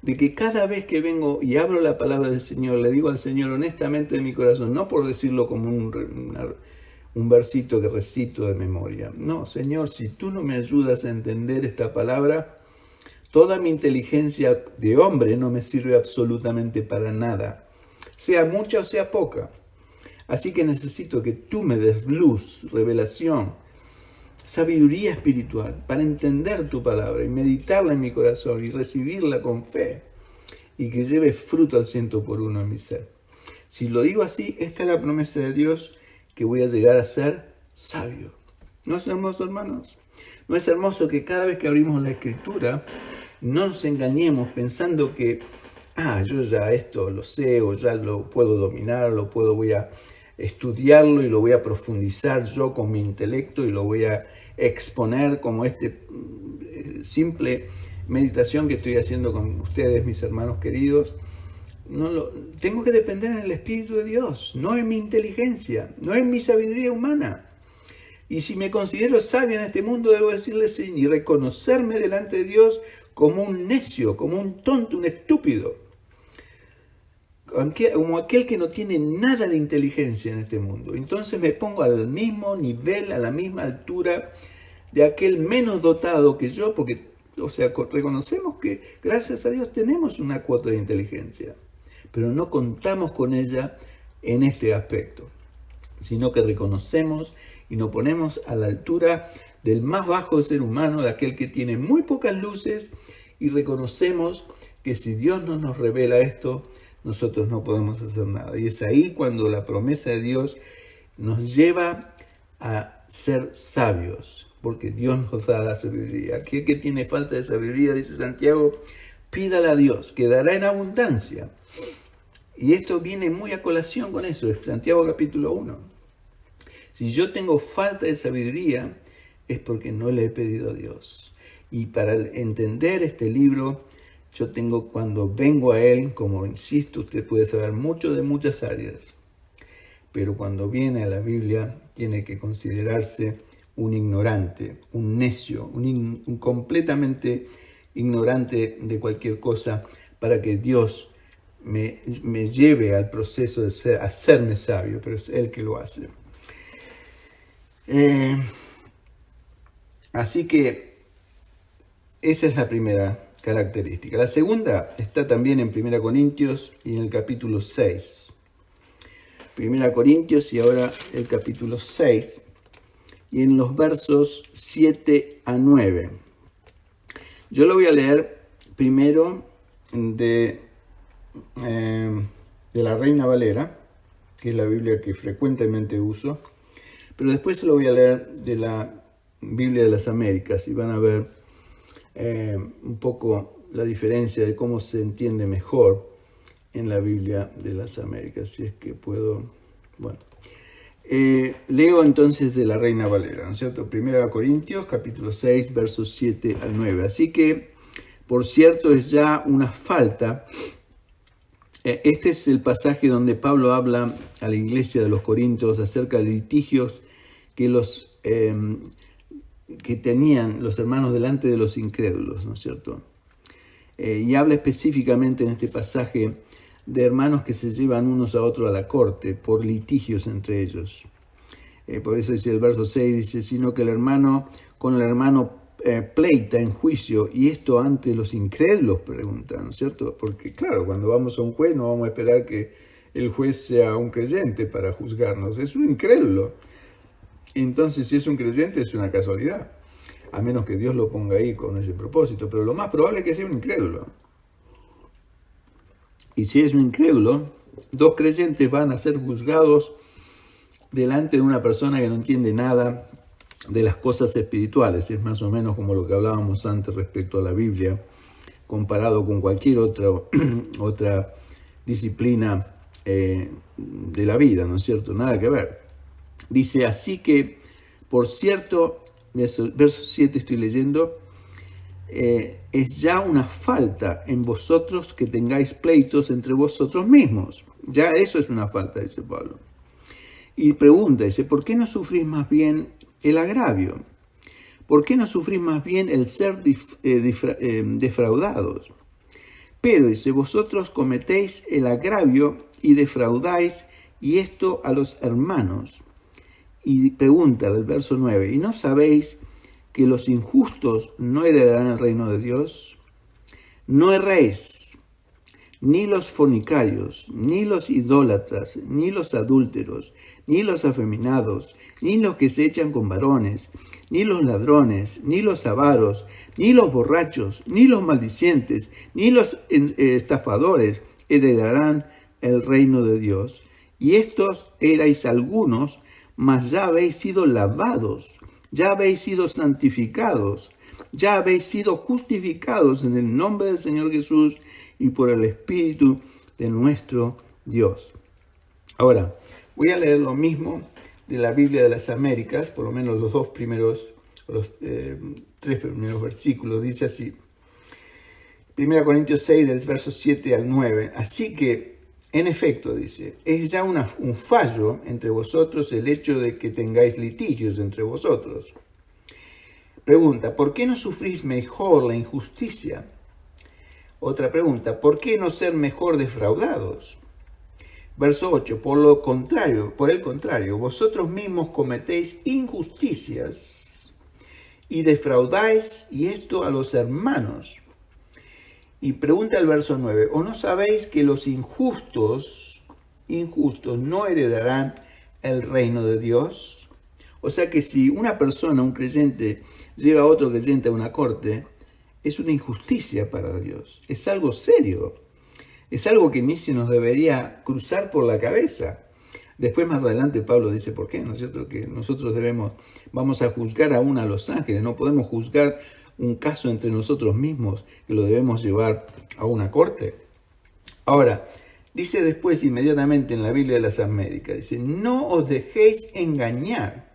de que cada vez que vengo y abro la palabra del Señor, le digo al Señor honestamente de mi corazón, no por decirlo como un versito que recito de memoria. No, Señor, si tú no me ayudas a entender esta palabra, toda mi inteligencia de hombre no me sirve absolutamente para nada, sea mucha o sea poca. Así que necesito que tú me des luz, revelación, sabiduría espiritual para entender tu palabra y meditarla en mi corazón y recibirla con fe y que lleve fruto al 100% en mi ser. Si lo digo así, esta es la promesa de Dios, que voy a llegar a ser sabio. ¿No es hermoso, hermanos? ¿No es hermoso que cada vez que abrimos la Escritura no nos engañemos pensando que yo ya esto lo sé o ya lo puedo dominar, voy a estudiarlo y lo voy a profundizar yo con mi intelecto y lo voy a exponer como simple meditación que estoy haciendo con ustedes, mis hermanos queridos? Tengo que depender en el Espíritu de Dios, no en mi inteligencia, no en mi sabiduría humana. Y si me considero sabio en este mundo, debo decirle sí y reconocerme delante de Dios como un necio, como un tonto, un estúpido, como aquel que no tiene nada de inteligencia en este mundo. Entonces me pongo al mismo nivel, a la misma altura de aquel menos dotado que yo, porque, reconocemos que gracias a Dios tenemos una cuota de inteligencia, pero no contamos con ella en este aspecto, sino que reconocemos y nos ponemos a la altura del más bajo ser humano, de aquel que tiene muy pocas luces, y reconocemos que si Dios no nos revela esto, nosotros no podemos hacer nada. Y es ahí cuando la promesa de Dios nos lleva a ser sabios, porque Dios nos da la sabiduría. Aquel que tiene falta de sabiduría, dice Santiago, pídala a Dios, que dará en abundancia. Y esto viene muy a colación con eso, es Santiago capítulo 1. Si yo tengo falta de sabiduría, es porque no le he pedido a Dios. Y para entender este libro, cuando vengo a él, como insisto, usted puede saber mucho de muchas áreas, pero cuando viene a la Biblia, tiene que considerarse un ignorante, un necio, un completamente ignorante de cualquier cosa, para que Dios me lleve al proceso de hacerme sabio, pero es Él que lo hace. Así que esa es la primera característica. La segunda está también en 1 Corintios y en el capítulo 6. 1 Corintios y ahora el capítulo 6 y en los versos 7 a 9. Yo lo voy a leer primero de la Reina Valera, que es la Biblia que frecuentemente uso, pero después se lo voy a leer de la Biblia de las Américas y van a ver un poco la diferencia de cómo se entiende mejor en la Biblia de las Américas, si es que puedo. Bueno, leo entonces de la Reina Valera, ¿no es cierto? 1 Corintios, capítulo 6, versos 7 al 9. Así que, por cierto, es ya una falta. Este es el pasaje donde Pablo habla a la iglesia de los Corintios acerca de litigios que tenían los hermanos delante de los incrédulos, ¿no es cierto? Y habla específicamente en este pasaje de hermanos que se llevan unos a otros a la corte por litigios entre ellos. Por eso dice el verso 6, dice, sino que el hermano con el hermano pleita en juicio, y esto ante los incrédulos, pregunta, ¿no es cierto? Porque claro, cuando vamos a un juez no vamos a esperar que el juez sea un creyente para juzgarnos, es un incrédulo. Entonces, si es un creyente, es una casualidad, a menos que Dios lo ponga ahí con ese propósito, pero lo más probable es que sea un incrédulo. Y si es un incrédulo, dos creyentes van a ser juzgados delante de una persona que no entiende nada de las cosas espirituales. Es más o menos como lo que hablábamos antes respecto a la Biblia, comparado con cualquier otra disciplina de la vida, ¿no es cierto? Nada que ver. Dice, así que, por cierto, verso 7 estoy leyendo, es ya una falta en vosotros que tengáis pleitos entre vosotros mismos. Ya eso es una falta, dice Pablo. Y pregunta, dice, ¿por qué no sufrís más bien el agravio? ¿Por qué no sufrís más bien el ser defraudados? Pero, dice, vosotros cometéis el agravio y defraudáis, y esto a los hermanos. Y pregunta el verso 9, ¿y no sabéis que los injustos no heredarán el reino de Dios? No erréis, ni los fornicarios, ni los idólatras, ni los adúlteros, ni los afeminados, ni los que se echan con varones, ni los ladrones, ni los avaros, ni los borrachos, ni los maldicientes, ni los estafadores heredarán el reino de Dios. Y estos erais algunos, mas ya habéis sido lavados, ya habéis sido santificados, ya habéis sido justificados en el nombre del Señor Jesús y por el Espíritu de nuestro Dios. Ahora, voy a leer lo mismo de la Biblia de las Américas, por lo menos los tres primeros versículos. Dice así, 1 Corintios 6, del verso 7 al 9. Así que, en efecto, dice, es ya un fallo entre vosotros el hecho de que tengáis litigios entre vosotros. Pregunta, ¿por qué no sufrís mejor la injusticia? Otra pregunta, ¿por qué no ser mejor defraudados? Verso 8, por el contrario, vosotros mismos cometéis injusticias y defraudáis, y esto a los hermanos. Y pregunta el verso 9, ¿o no sabéis que los injustos no heredarán el reino de Dios? O sea que si una persona, un creyente, lleva a otro creyente a una corte, es una injusticia para Dios, es algo serio, es algo que ni se nos debería cruzar por la cabeza. Después más adelante Pablo dice por qué, ¿no es cierto? Que nosotros vamos a juzgar aún a los ángeles, no podemos juzgar un caso entre nosotros mismos, que lo debemos llevar a una corte. Ahora, dice después inmediatamente en la Biblia de las Américas, dice, no os dejéis engañar,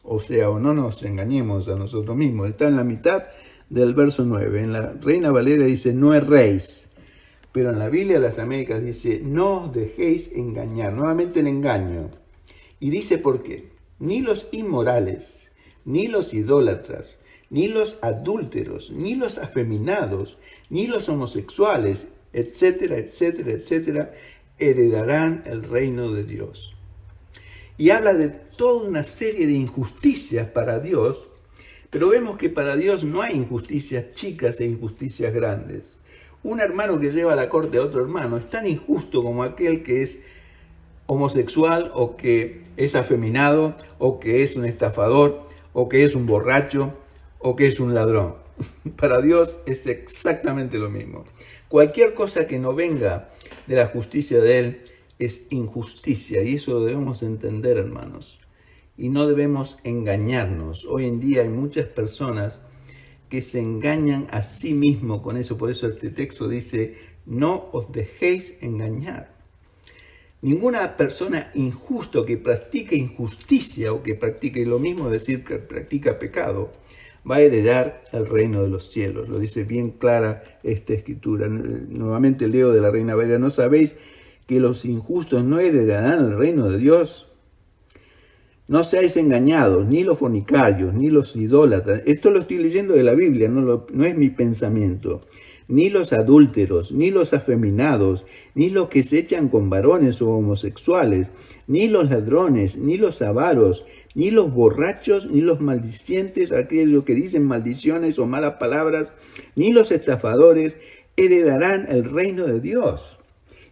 o sea, o no nos engañemos a nosotros mismos. Está en la mitad del verso 9. En la Reina Valera dice, no erréis. Pero en la Biblia de las Américas dice, no os dejéis engañar. Nuevamente el engaño. Y dice por qué. Ni los inmorales, ni los idólatras, ni los adúlteros, ni los afeminados, ni los homosexuales, etcétera, etcétera, etcétera, heredarán el reino de Dios. Y habla de toda una serie de injusticias para Dios, pero vemos que para Dios no hay injusticias chicas e injusticias grandes. Un hermano que lleva a la corte a otro hermano es tan injusto como aquel que es homosexual o que es afeminado o que es un estafador o que es un borracho o que es un ladrón. Para Dios es exactamente lo mismo. Cualquier cosa que no venga de la justicia de Él es injusticia, y eso lo debemos entender, hermanos. Y no debemos engañarnos. Hoy en día hay muchas personas que se engañan a sí mismos con eso. Por eso este texto dice, no os dejéis engañar. Ninguna persona injusta que practique injusticia o que practique lo mismo, decir que practica pecado, va a heredar el reino de los cielos. Lo dice bien clara esta escritura. Nuevamente leo de la Reina Valera, ¿no sabéis que los injustos no heredarán el reino de Dios? No seáis engañados, ni los fornicarios, ni los idólatras. Esto lo estoy leyendo de la Biblia, no es mi pensamiento. Ni los adúlteros, ni los afeminados, ni los que se echan con varones o homosexuales, ni los ladrones, ni los avaros, ni los borrachos, ni los maldicientes, aquellos que dicen maldiciones o malas palabras, ni los estafadores, heredarán el reino de Dios.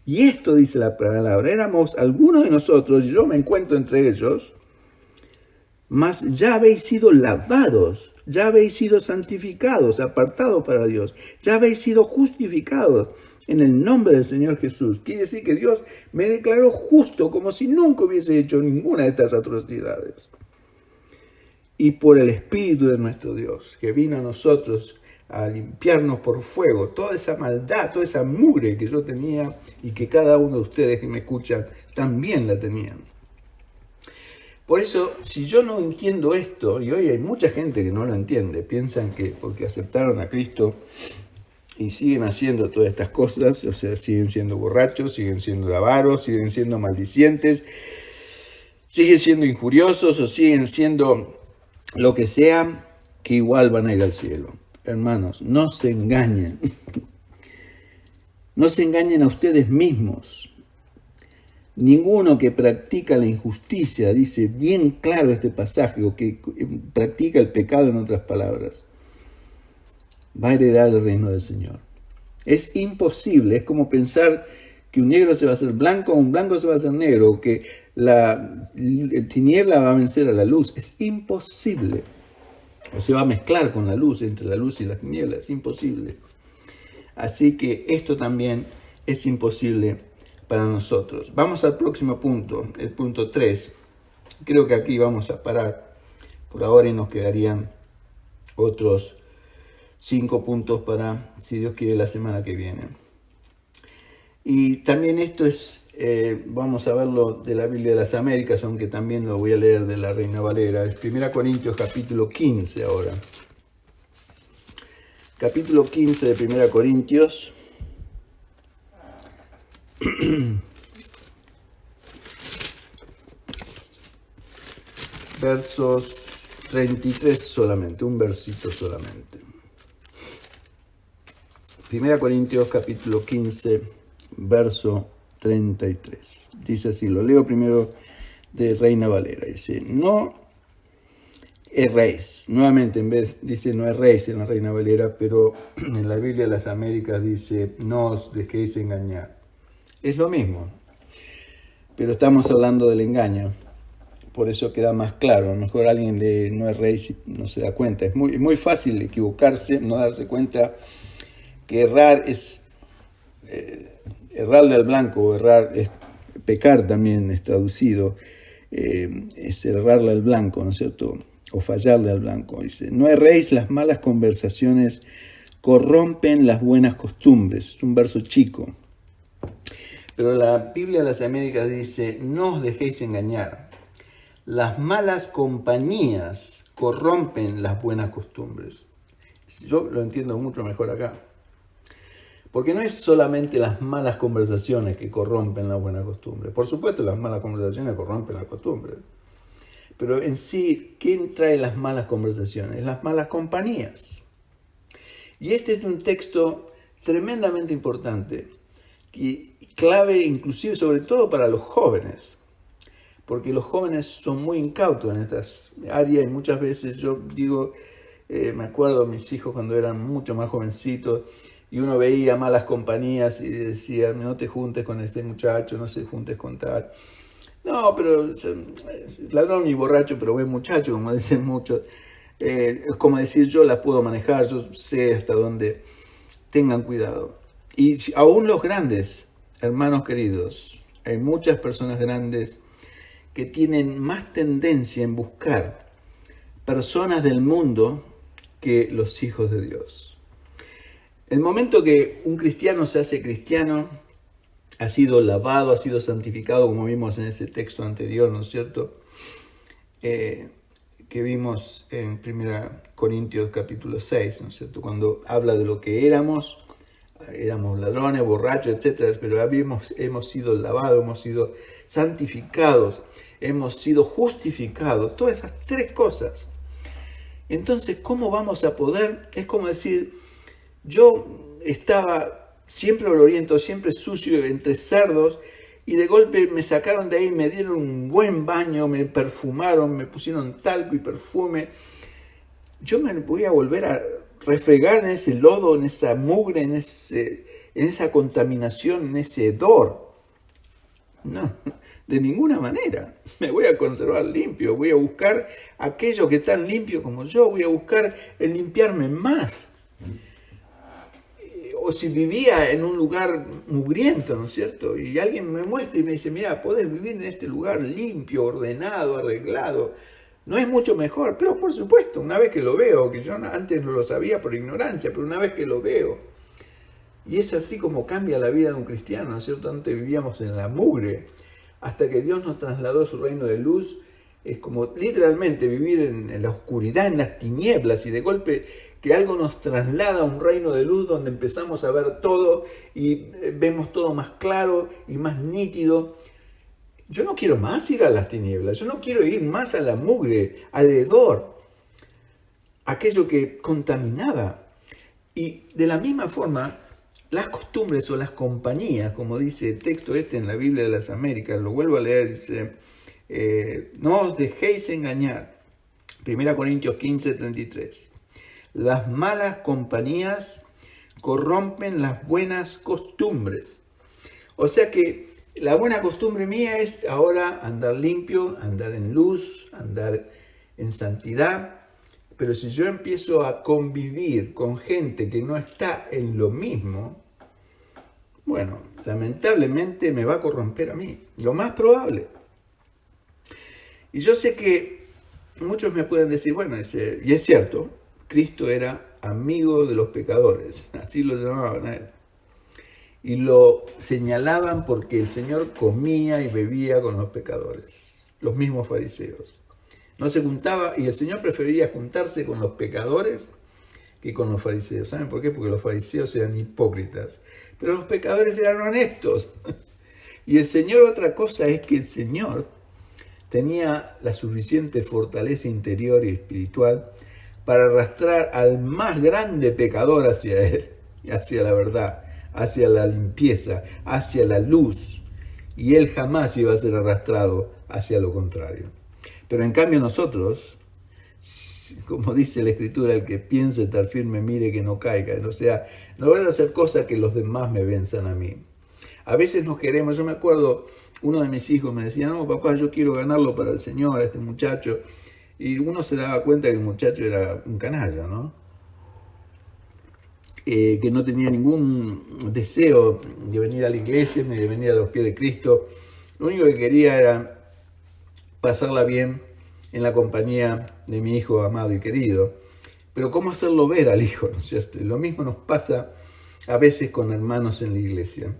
Y esto dice la palabra, éramos algunos de nosotros, yo me encuentro entre ellos, mas ya habéis sido lavados, ya habéis sido santificados, apartados para Dios, ya habéis sido justificados en el nombre del Señor Jesús. Quiere decir que Dios me declaró justo como si nunca hubiese hecho ninguna de estas atrocidades. Y por el Espíritu de nuestro Dios, que vino a nosotros a limpiarnos por fuego, toda esa maldad, toda esa mugre que yo tenía y que cada uno de ustedes que me escuchan también la tenían. Por eso, si yo no entiendo esto, y hoy hay mucha gente que no lo entiende, piensan que porque aceptaron a Cristo y siguen haciendo todas estas cosas, o sea, siguen siendo borrachos, siguen siendo avaros, siguen siendo maldicientes, siguen siendo injuriosos o siguen siendo lo que sea, que igual van a ir al cielo. Hermanos, no se engañen. No se engañen a ustedes mismos. Ninguno que practica la injusticia, dice bien claro este pasaje, o que practica el pecado en otras palabras, va a heredar el reino del Señor. Es imposible, es como pensar que un negro se va a hacer blanco o un blanco se va a hacer negro, o que la tiniebla va a vencer a la luz. Es imposible. O se va a mezclar con la luz, entre la luz y la tiniebla. Es imposible. Así que esto también es imposible para nosotros. Vamos al próximo punto, el punto 3. Creo que aquí vamos a parar por ahora y nos quedarían otros 5 puntos para, si Dios quiere, la semana que viene. Y también esto es, vamos a verlo de la Biblia de las Américas, aunque también lo voy a leer de la Reina Valera. Es 1 Corintios capítulo 15 ahora. Capítulo 15 de 1 Corintios. Versos 33 solamente, un versito solamente. 1 Corintios capítulo 15, verso 33. Dice así, lo leo primero de Reina Valera. Dice, no erréis. Nuevamente, en vez, dice no erréis en la Reina Valera, pero en la Biblia de las Américas dice, no os dejéis engañar. Es lo mismo, pero estamos hablando del engaño. Por eso queda más claro. A lo mejor alguien lee no erréis y no se da cuenta. Es muy fácil equivocarse, no darse cuenta que errar es errarle al blanco, o errar es pecar también, es traducido, es errarle al blanco, ¿no es cierto? O fallarle al blanco. Dice, no erréis, las malas conversaciones corrompen las buenas costumbres. Es un verso chico. Pero la Biblia de las Américas dice, no os dejéis engañar. Las malas compañías corrompen las buenas costumbres. Yo lo entiendo mucho mejor acá. Porque no es solamente las malas conversaciones que corrompen la buena costumbre. Por supuesto, las malas conversaciones corrompen la costumbre. Pero en sí, ¿quién trae las malas conversaciones? Las malas compañías. Y este es un texto tremendamente importante y clave inclusive sobre todo para los jóvenes. Porque los jóvenes son muy incautos en estas áreas y muchas veces yo digo, me acuerdo de mis hijos cuando eran mucho más jovencitos, y uno veía malas compañías y decía, no te juntes con este muchacho, no se juntes con tal. No, pero ladrón y borracho, pero buen muchacho, como dicen muchos. Es como decir, yo la puedo manejar, yo sé hasta dónde. Tengan cuidado. Y aún los grandes, hermanos queridos, hay muchas personas grandes que tienen más tendencia en buscar personas del mundo que los hijos de Dios. El momento que un cristiano se hace cristiano, ha sido lavado, ha sido santificado, como vimos en ese texto anterior, ¿no es cierto? Que vimos en 1 Corintios capítulo 6, ¿no es cierto? Cuando habla de lo que éramos ladrones, borrachos, etc. Pero hemos sido lavados, hemos sido santificados, hemos sido justificados, todas esas tres cosas. Entonces, ¿cómo vamos a poder? Es como decir, yo estaba siempre oloriento, siempre sucio, entre cerdos, y de golpe me sacaron de ahí, me dieron un buen baño, me perfumaron, me pusieron talco y perfume. Yo me voy a volver a refregar en ese lodo, en esa mugre, en esa contaminación, en ese hedor. No, de ninguna manera. Me voy a conservar limpio, voy a buscar aquello que es tan limpio como yo, voy a buscar el limpiarme más. O si vivía en un lugar mugriento, ¿no es cierto? Y alguien me muestra y me dice, mira, podés vivir en este lugar limpio, ordenado, arreglado. No es mucho mejor, pero por supuesto, una vez que lo veo, que yo antes no lo sabía por ignorancia, pero una vez que lo veo, y es así como cambia la vida de un cristiano, ¿no es cierto? Antes vivíamos en la mugre, hasta que Dios nos trasladó a su reino de luz. Es como literalmente vivir en la oscuridad, en las tinieblas, y de golpe que algo nos traslada a un reino de luz donde empezamos a ver todo y vemos todo más claro y más nítido. Yo no quiero más ir a las tinieblas, yo no quiero ir más a la mugre, al hedor, aquello que contaminaba. Y de la misma forma, las costumbres o las compañías, como dice el texto en la Biblia de las Américas, lo vuelvo a leer, dice, no os dejéis engañar. 1 Corintios 15, 33. Las malas compañías corrompen las buenas costumbres. O sea que la buena costumbre mía es ahora andar limpio, andar en luz, andar en santidad. Pero si yo empiezo a convivir con gente que no está en lo mismo, bueno, lamentablemente me va a corromper a mí, lo más probable. Y yo sé que muchos me pueden decir, bueno, y es cierto, Cristo era amigo de los pecadores, así lo llamaban a él. Y lo señalaban porque el Señor comía y bebía con los pecadores, los mismos fariseos. No se juntaba, y el Señor prefería juntarse con los pecadores que con los fariseos. ¿Saben por qué? Porque los fariseos eran hipócritas, pero los pecadores eran honestos. Y el Señor, otra cosa es que el Señor tenía la suficiente fortaleza interior y espiritual para arrastrar al más grande pecador hacia Él, hacia la verdad, hacia la limpieza, hacia la luz. Y Él jamás iba a ser arrastrado hacia lo contrario. Pero en cambio nosotros, como dice la Escritura, el que piense estar firme, mire que no caiga. O sea, no vas a hacer cosas que los demás me venzan a mí. A veces nos queremos, yo me acuerdo, uno de mis hijos me decía, no, papá, yo quiero ganarlo para el Señor, a este muchacho. Y uno se daba cuenta que el muchacho era un canalla, ¿no? Que no tenía ningún deseo de venir a la iglesia, ni de venir a los pies de Cristo. Lo único que quería era pasarla bien en la compañía de mi hijo amado y querido. Pero ¿cómo hacerlo ver al hijo? ¿No es cierto? Lo mismo nos pasa a veces con hermanos en la iglesia.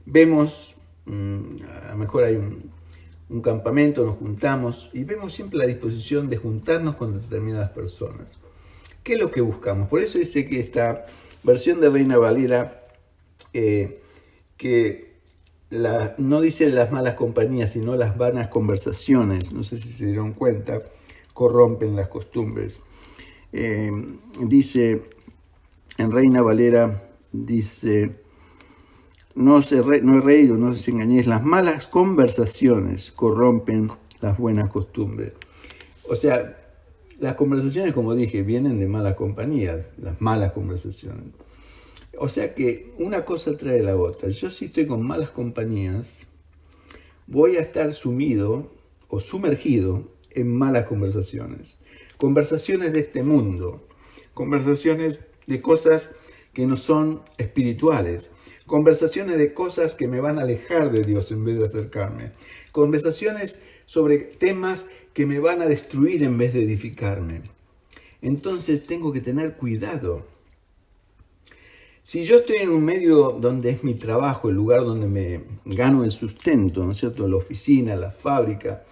Vemos, a lo mejor hay un campamento, nos juntamos y vemos siempre la disposición de juntarnos con determinadas personas. ¿Qué es lo que buscamos? Por eso dice que esta versión de Reina Valera, que no dice las malas compañías, sino las vanas conversaciones, no sé si se dieron cuenta, corrompen las costumbres. Dice, en Reina Valera, dice, no es reír o no os engañéis, las malas conversaciones corrompen las buenas costumbres. O sea, las conversaciones, como dije, vienen de mala compañía, las malas conversaciones. O sea que una cosa trae la otra. Yo si estoy con malas compañías, voy a estar sumido o sumergido en malas conversaciones. Conversaciones de este mundo, conversaciones de cosas que no son espirituales, conversaciones de cosas que me van a alejar de Dios en vez de acercarme, conversaciones sobre temas que me van a destruir en vez de edificarme. Entonces tengo que tener cuidado. Si yo estoy en un medio donde es mi trabajo, el lugar donde me gano el sustento, ¿no es cierto? La oficina, la fábrica,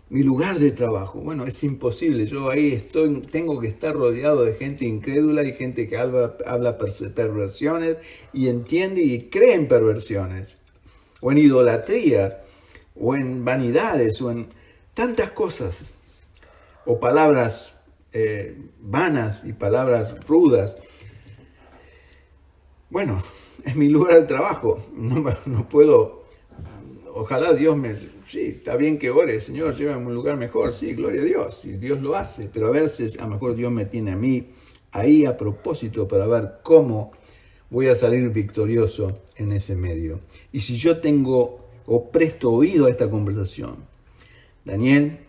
mi lugar de trabajo, bueno, es imposible. Yo ahí tengo que estar rodeado de gente incrédula y gente que habla perversiones y entiende y cree en perversiones, o en idolatría, o en vanidades, o en tantas cosas, o palabras vanas y palabras rudas. Bueno, es mi lugar de trabajo, no puedo, ojalá Dios sí, está bien que ore, Señor, llévame a un lugar mejor, sí, gloria a Dios, y Dios lo hace, pero a veces a lo mejor Dios me tiene a mí ahí a propósito para ver cómo voy a salir victorioso en ese medio. Y si yo tengo o presto oído a esta conversación, Daniel,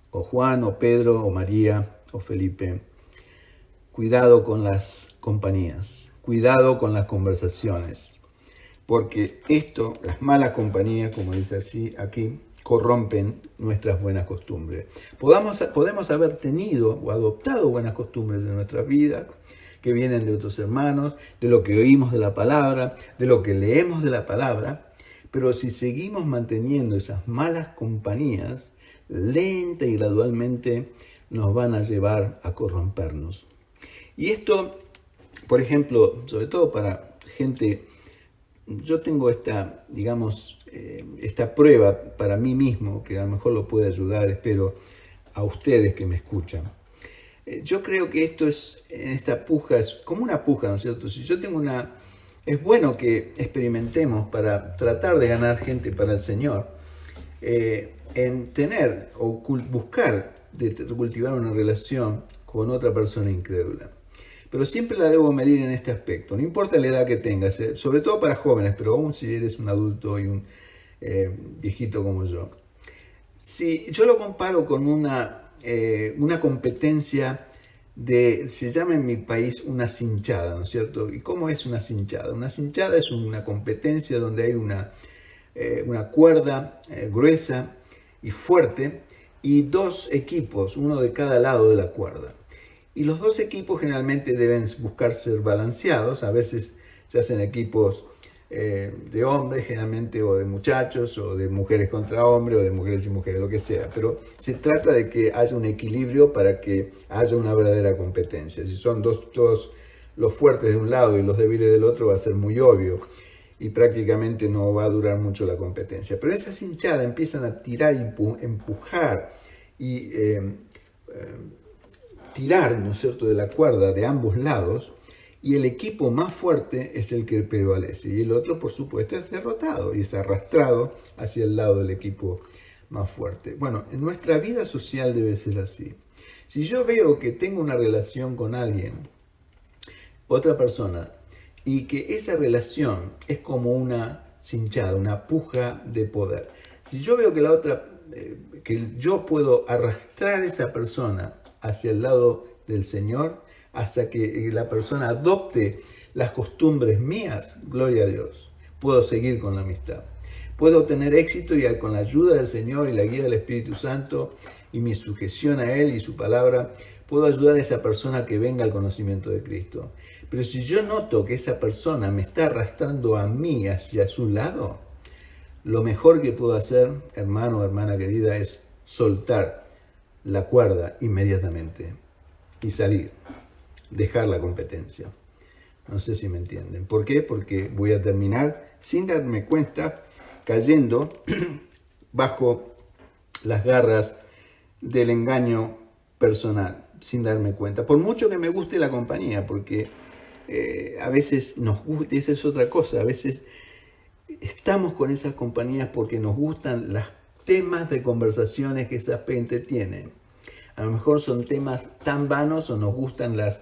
o Juan, o Pedro, o María, o Felipe, cuidado con las compañías. Cuidado con las conversaciones, porque las malas compañías, como dice así aquí, corrompen nuestras buenas costumbres. Podemos haber tenido o adoptado buenas costumbres en nuestras vidas, que vienen de otros hermanos, de lo que oímos de la palabra, de lo que leemos de la palabra, pero si seguimos manteniendo esas malas compañías, lenta y gradualmente nos van a llevar a corrompernos. Y esto, por ejemplo, sobre todo para gente, yo tengo esta prueba para mí mismo, que a lo mejor lo puede ayudar, espero, a ustedes que me escuchan. Yo creo que esta puja es como una puja, ¿no es cierto? Si yo tengo es bueno que experimentemos para tratar de ganar gente para el Señor, en tener o buscar de cultivar una relación con otra persona incrédula. pero siempre la debo medir en este aspecto. No importa la edad que tengas, sobre todo para jóvenes, pero aún si eres un adulto y un viejito como yo. Si yo lo comparo con una competencia se llama en mi país una cinchada, ¿no es cierto? ¿Y cómo es una cinchada? Una cinchada es una competencia donde hay una cuerda gruesa y fuerte y dos equipos, uno de cada lado de la cuerda. Y los dos equipos generalmente deben buscar ser balanceados. A veces se hacen equipos de hombres generalmente, o de muchachos, o de mujeres contra hombres, o de mujeres y mujeres, lo que sea. Pero se trata de que haya un equilibrio para que haya una verdadera competencia. Si son todos los fuertes de un lado y los débiles del otro, va a ser muy obvio y prácticamente no va a durar mucho la competencia. Pero esas hinchadas empiezan a tirar, empujar y tirar, ¿no es cierto?, de la cuerda de ambos lados, y el equipo más fuerte es el que prevalece, y el otro, por supuesto, es derrotado y es arrastrado hacia el lado del equipo más fuerte. Bueno, en nuestra vida social debe ser así. Si yo veo que tengo una relación con alguien, otra persona, y que esa relación es como una cinchada, una puja de poder. Si yo veo que la otra, que yo puedo arrastrar a esa persona hacia el lado del Señor, hasta que la persona adopte las costumbres mías, gloria a Dios, puedo seguir con la amistad. Puedo tener éxito y con la ayuda del Señor y la guía del Espíritu Santo y mi sujeción a Él y su palabra, puedo ayudar a esa persona a que venga al conocimiento de Cristo. Pero si yo noto que esa persona me está arrastrando a mí hacia su lado, lo mejor que puedo hacer, hermano o hermana querida, es soltar la cuerda inmediatamente y salir, dejar la competencia. No sé si me entienden. ¿Por qué? Porque voy a terminar sin darme cuenta, cayendo bajo las garras del engaño personal, sin darme cuenta. Por mucho que me guste la compañía, porque a veces nos gusta, esa es otra cosa, a veces estamos con esas compañías porque nos gustan los temas de conversaciones que esa gente tiene. A lo mejor son temas tan vanos o nos gustan las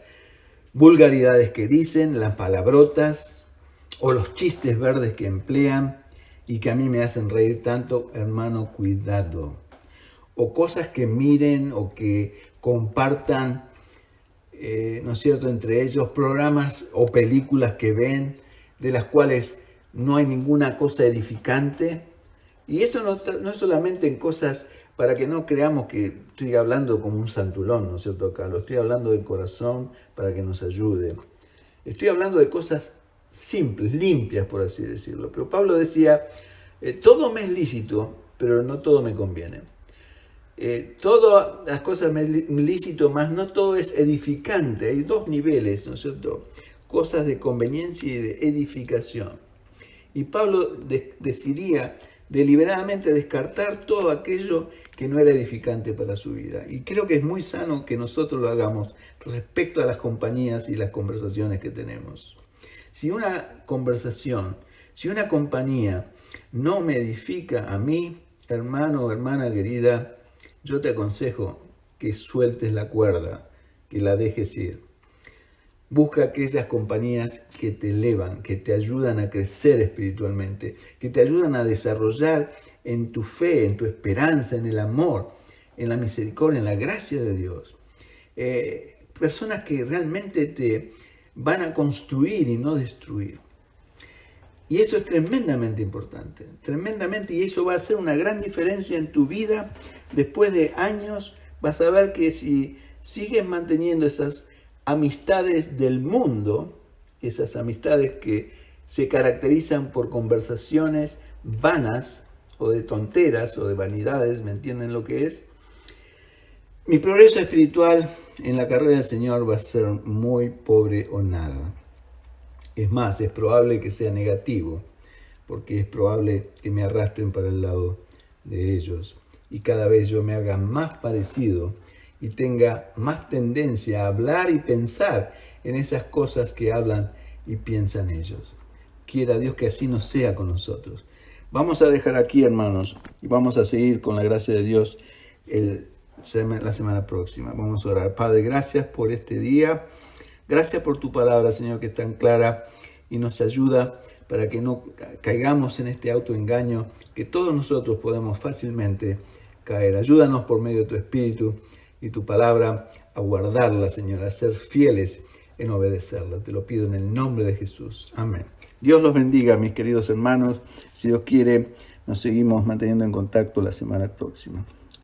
vulgaridades que dicen, las palabrotas o los chistes verdes que emplean y que a mí me hacen reír tanto. Hermano, cuidado. O cosas que miren o que compartan, ¿no es cierto?, entre ellos, programas o películas que ven, de las cuales no hay ninguna cosa edificante. Y eso no es solamente en cosas, para que no creamos que estoy hablando como un santulón, ¿no es cierto?, acá. Lo estoy hablando de corazón para que nos ayude. Estoy hablando de cosas simples, limpias, por así decirlo. Pero Pablo decía, todo me es lícito, pero no todo me conviene. Todas las cosas me es lícito, más no todo es edificante. Hay dos niveles, ¿no es cierto?, cosas de conveniencia y de edificación. Y Pablo decidía deliberadamente descartar todo aquello que no era edificante para su vida. Y creo que es muy sano que nosotros lo hagamos respecto a las compañías y las conversaciones que tenemos. Si una conversación, si una compañía no me edifica a mí, hermano o hermana querida, yo te aconsejo que sueltes la cuerda, que la dejes ir. Busca aquellas compañías que te elevan, que te ayudan a crecer espiritualmente, que te ayudan a desarrollar en tu fe, en tu esperanza, en el amor, en la misericordia, en la gracia de Dios. Personas que realmente te van a construir y no destruir. Y eso es tremendamente importante, tremendamente, y eso va a hacer una gran diferencia en tu vida. Después de años vas a ver que si sigues manteniendo esas amistades del mundo, esas amistades que se caracterizan por conversaciones vanas o de tonteras o de vanidades, ¿me entienden lo que es? Mi progreso espiritual en la carrera del Señor va a ser muy pobre o nada. Es más, es probable que sea negativo, porque es probable que me arrastren para el lado de ellos y cada vez yo me haga más parecido y tenga más tendencia a hablar y pensar en esas cosas que hablan y piensan ellos. Quiera Dios que así no sea con nosotros. Vamos a dejar aquí, hermanos, y vamos a seguir con la gracia de Dios la semana próxima. Vamos a orar. Padre, gracias por este día. Gracias por tu palabra, Señor, que es tan clara y nos ayuda para que no caigamos en este autoengaño que todos nosotros podemos fácilmente caer. Ayúdanos por medio de tu Espíritu y tu palabra a guardarla, Señor, a ser fieles en obedecerla. Te lo pido en el nombre de Jesús. Amén. Dios los bendiga, mis queridos hermanos. Si Dios quiere, nos seguimos manteniendo en contacto la semana próxima.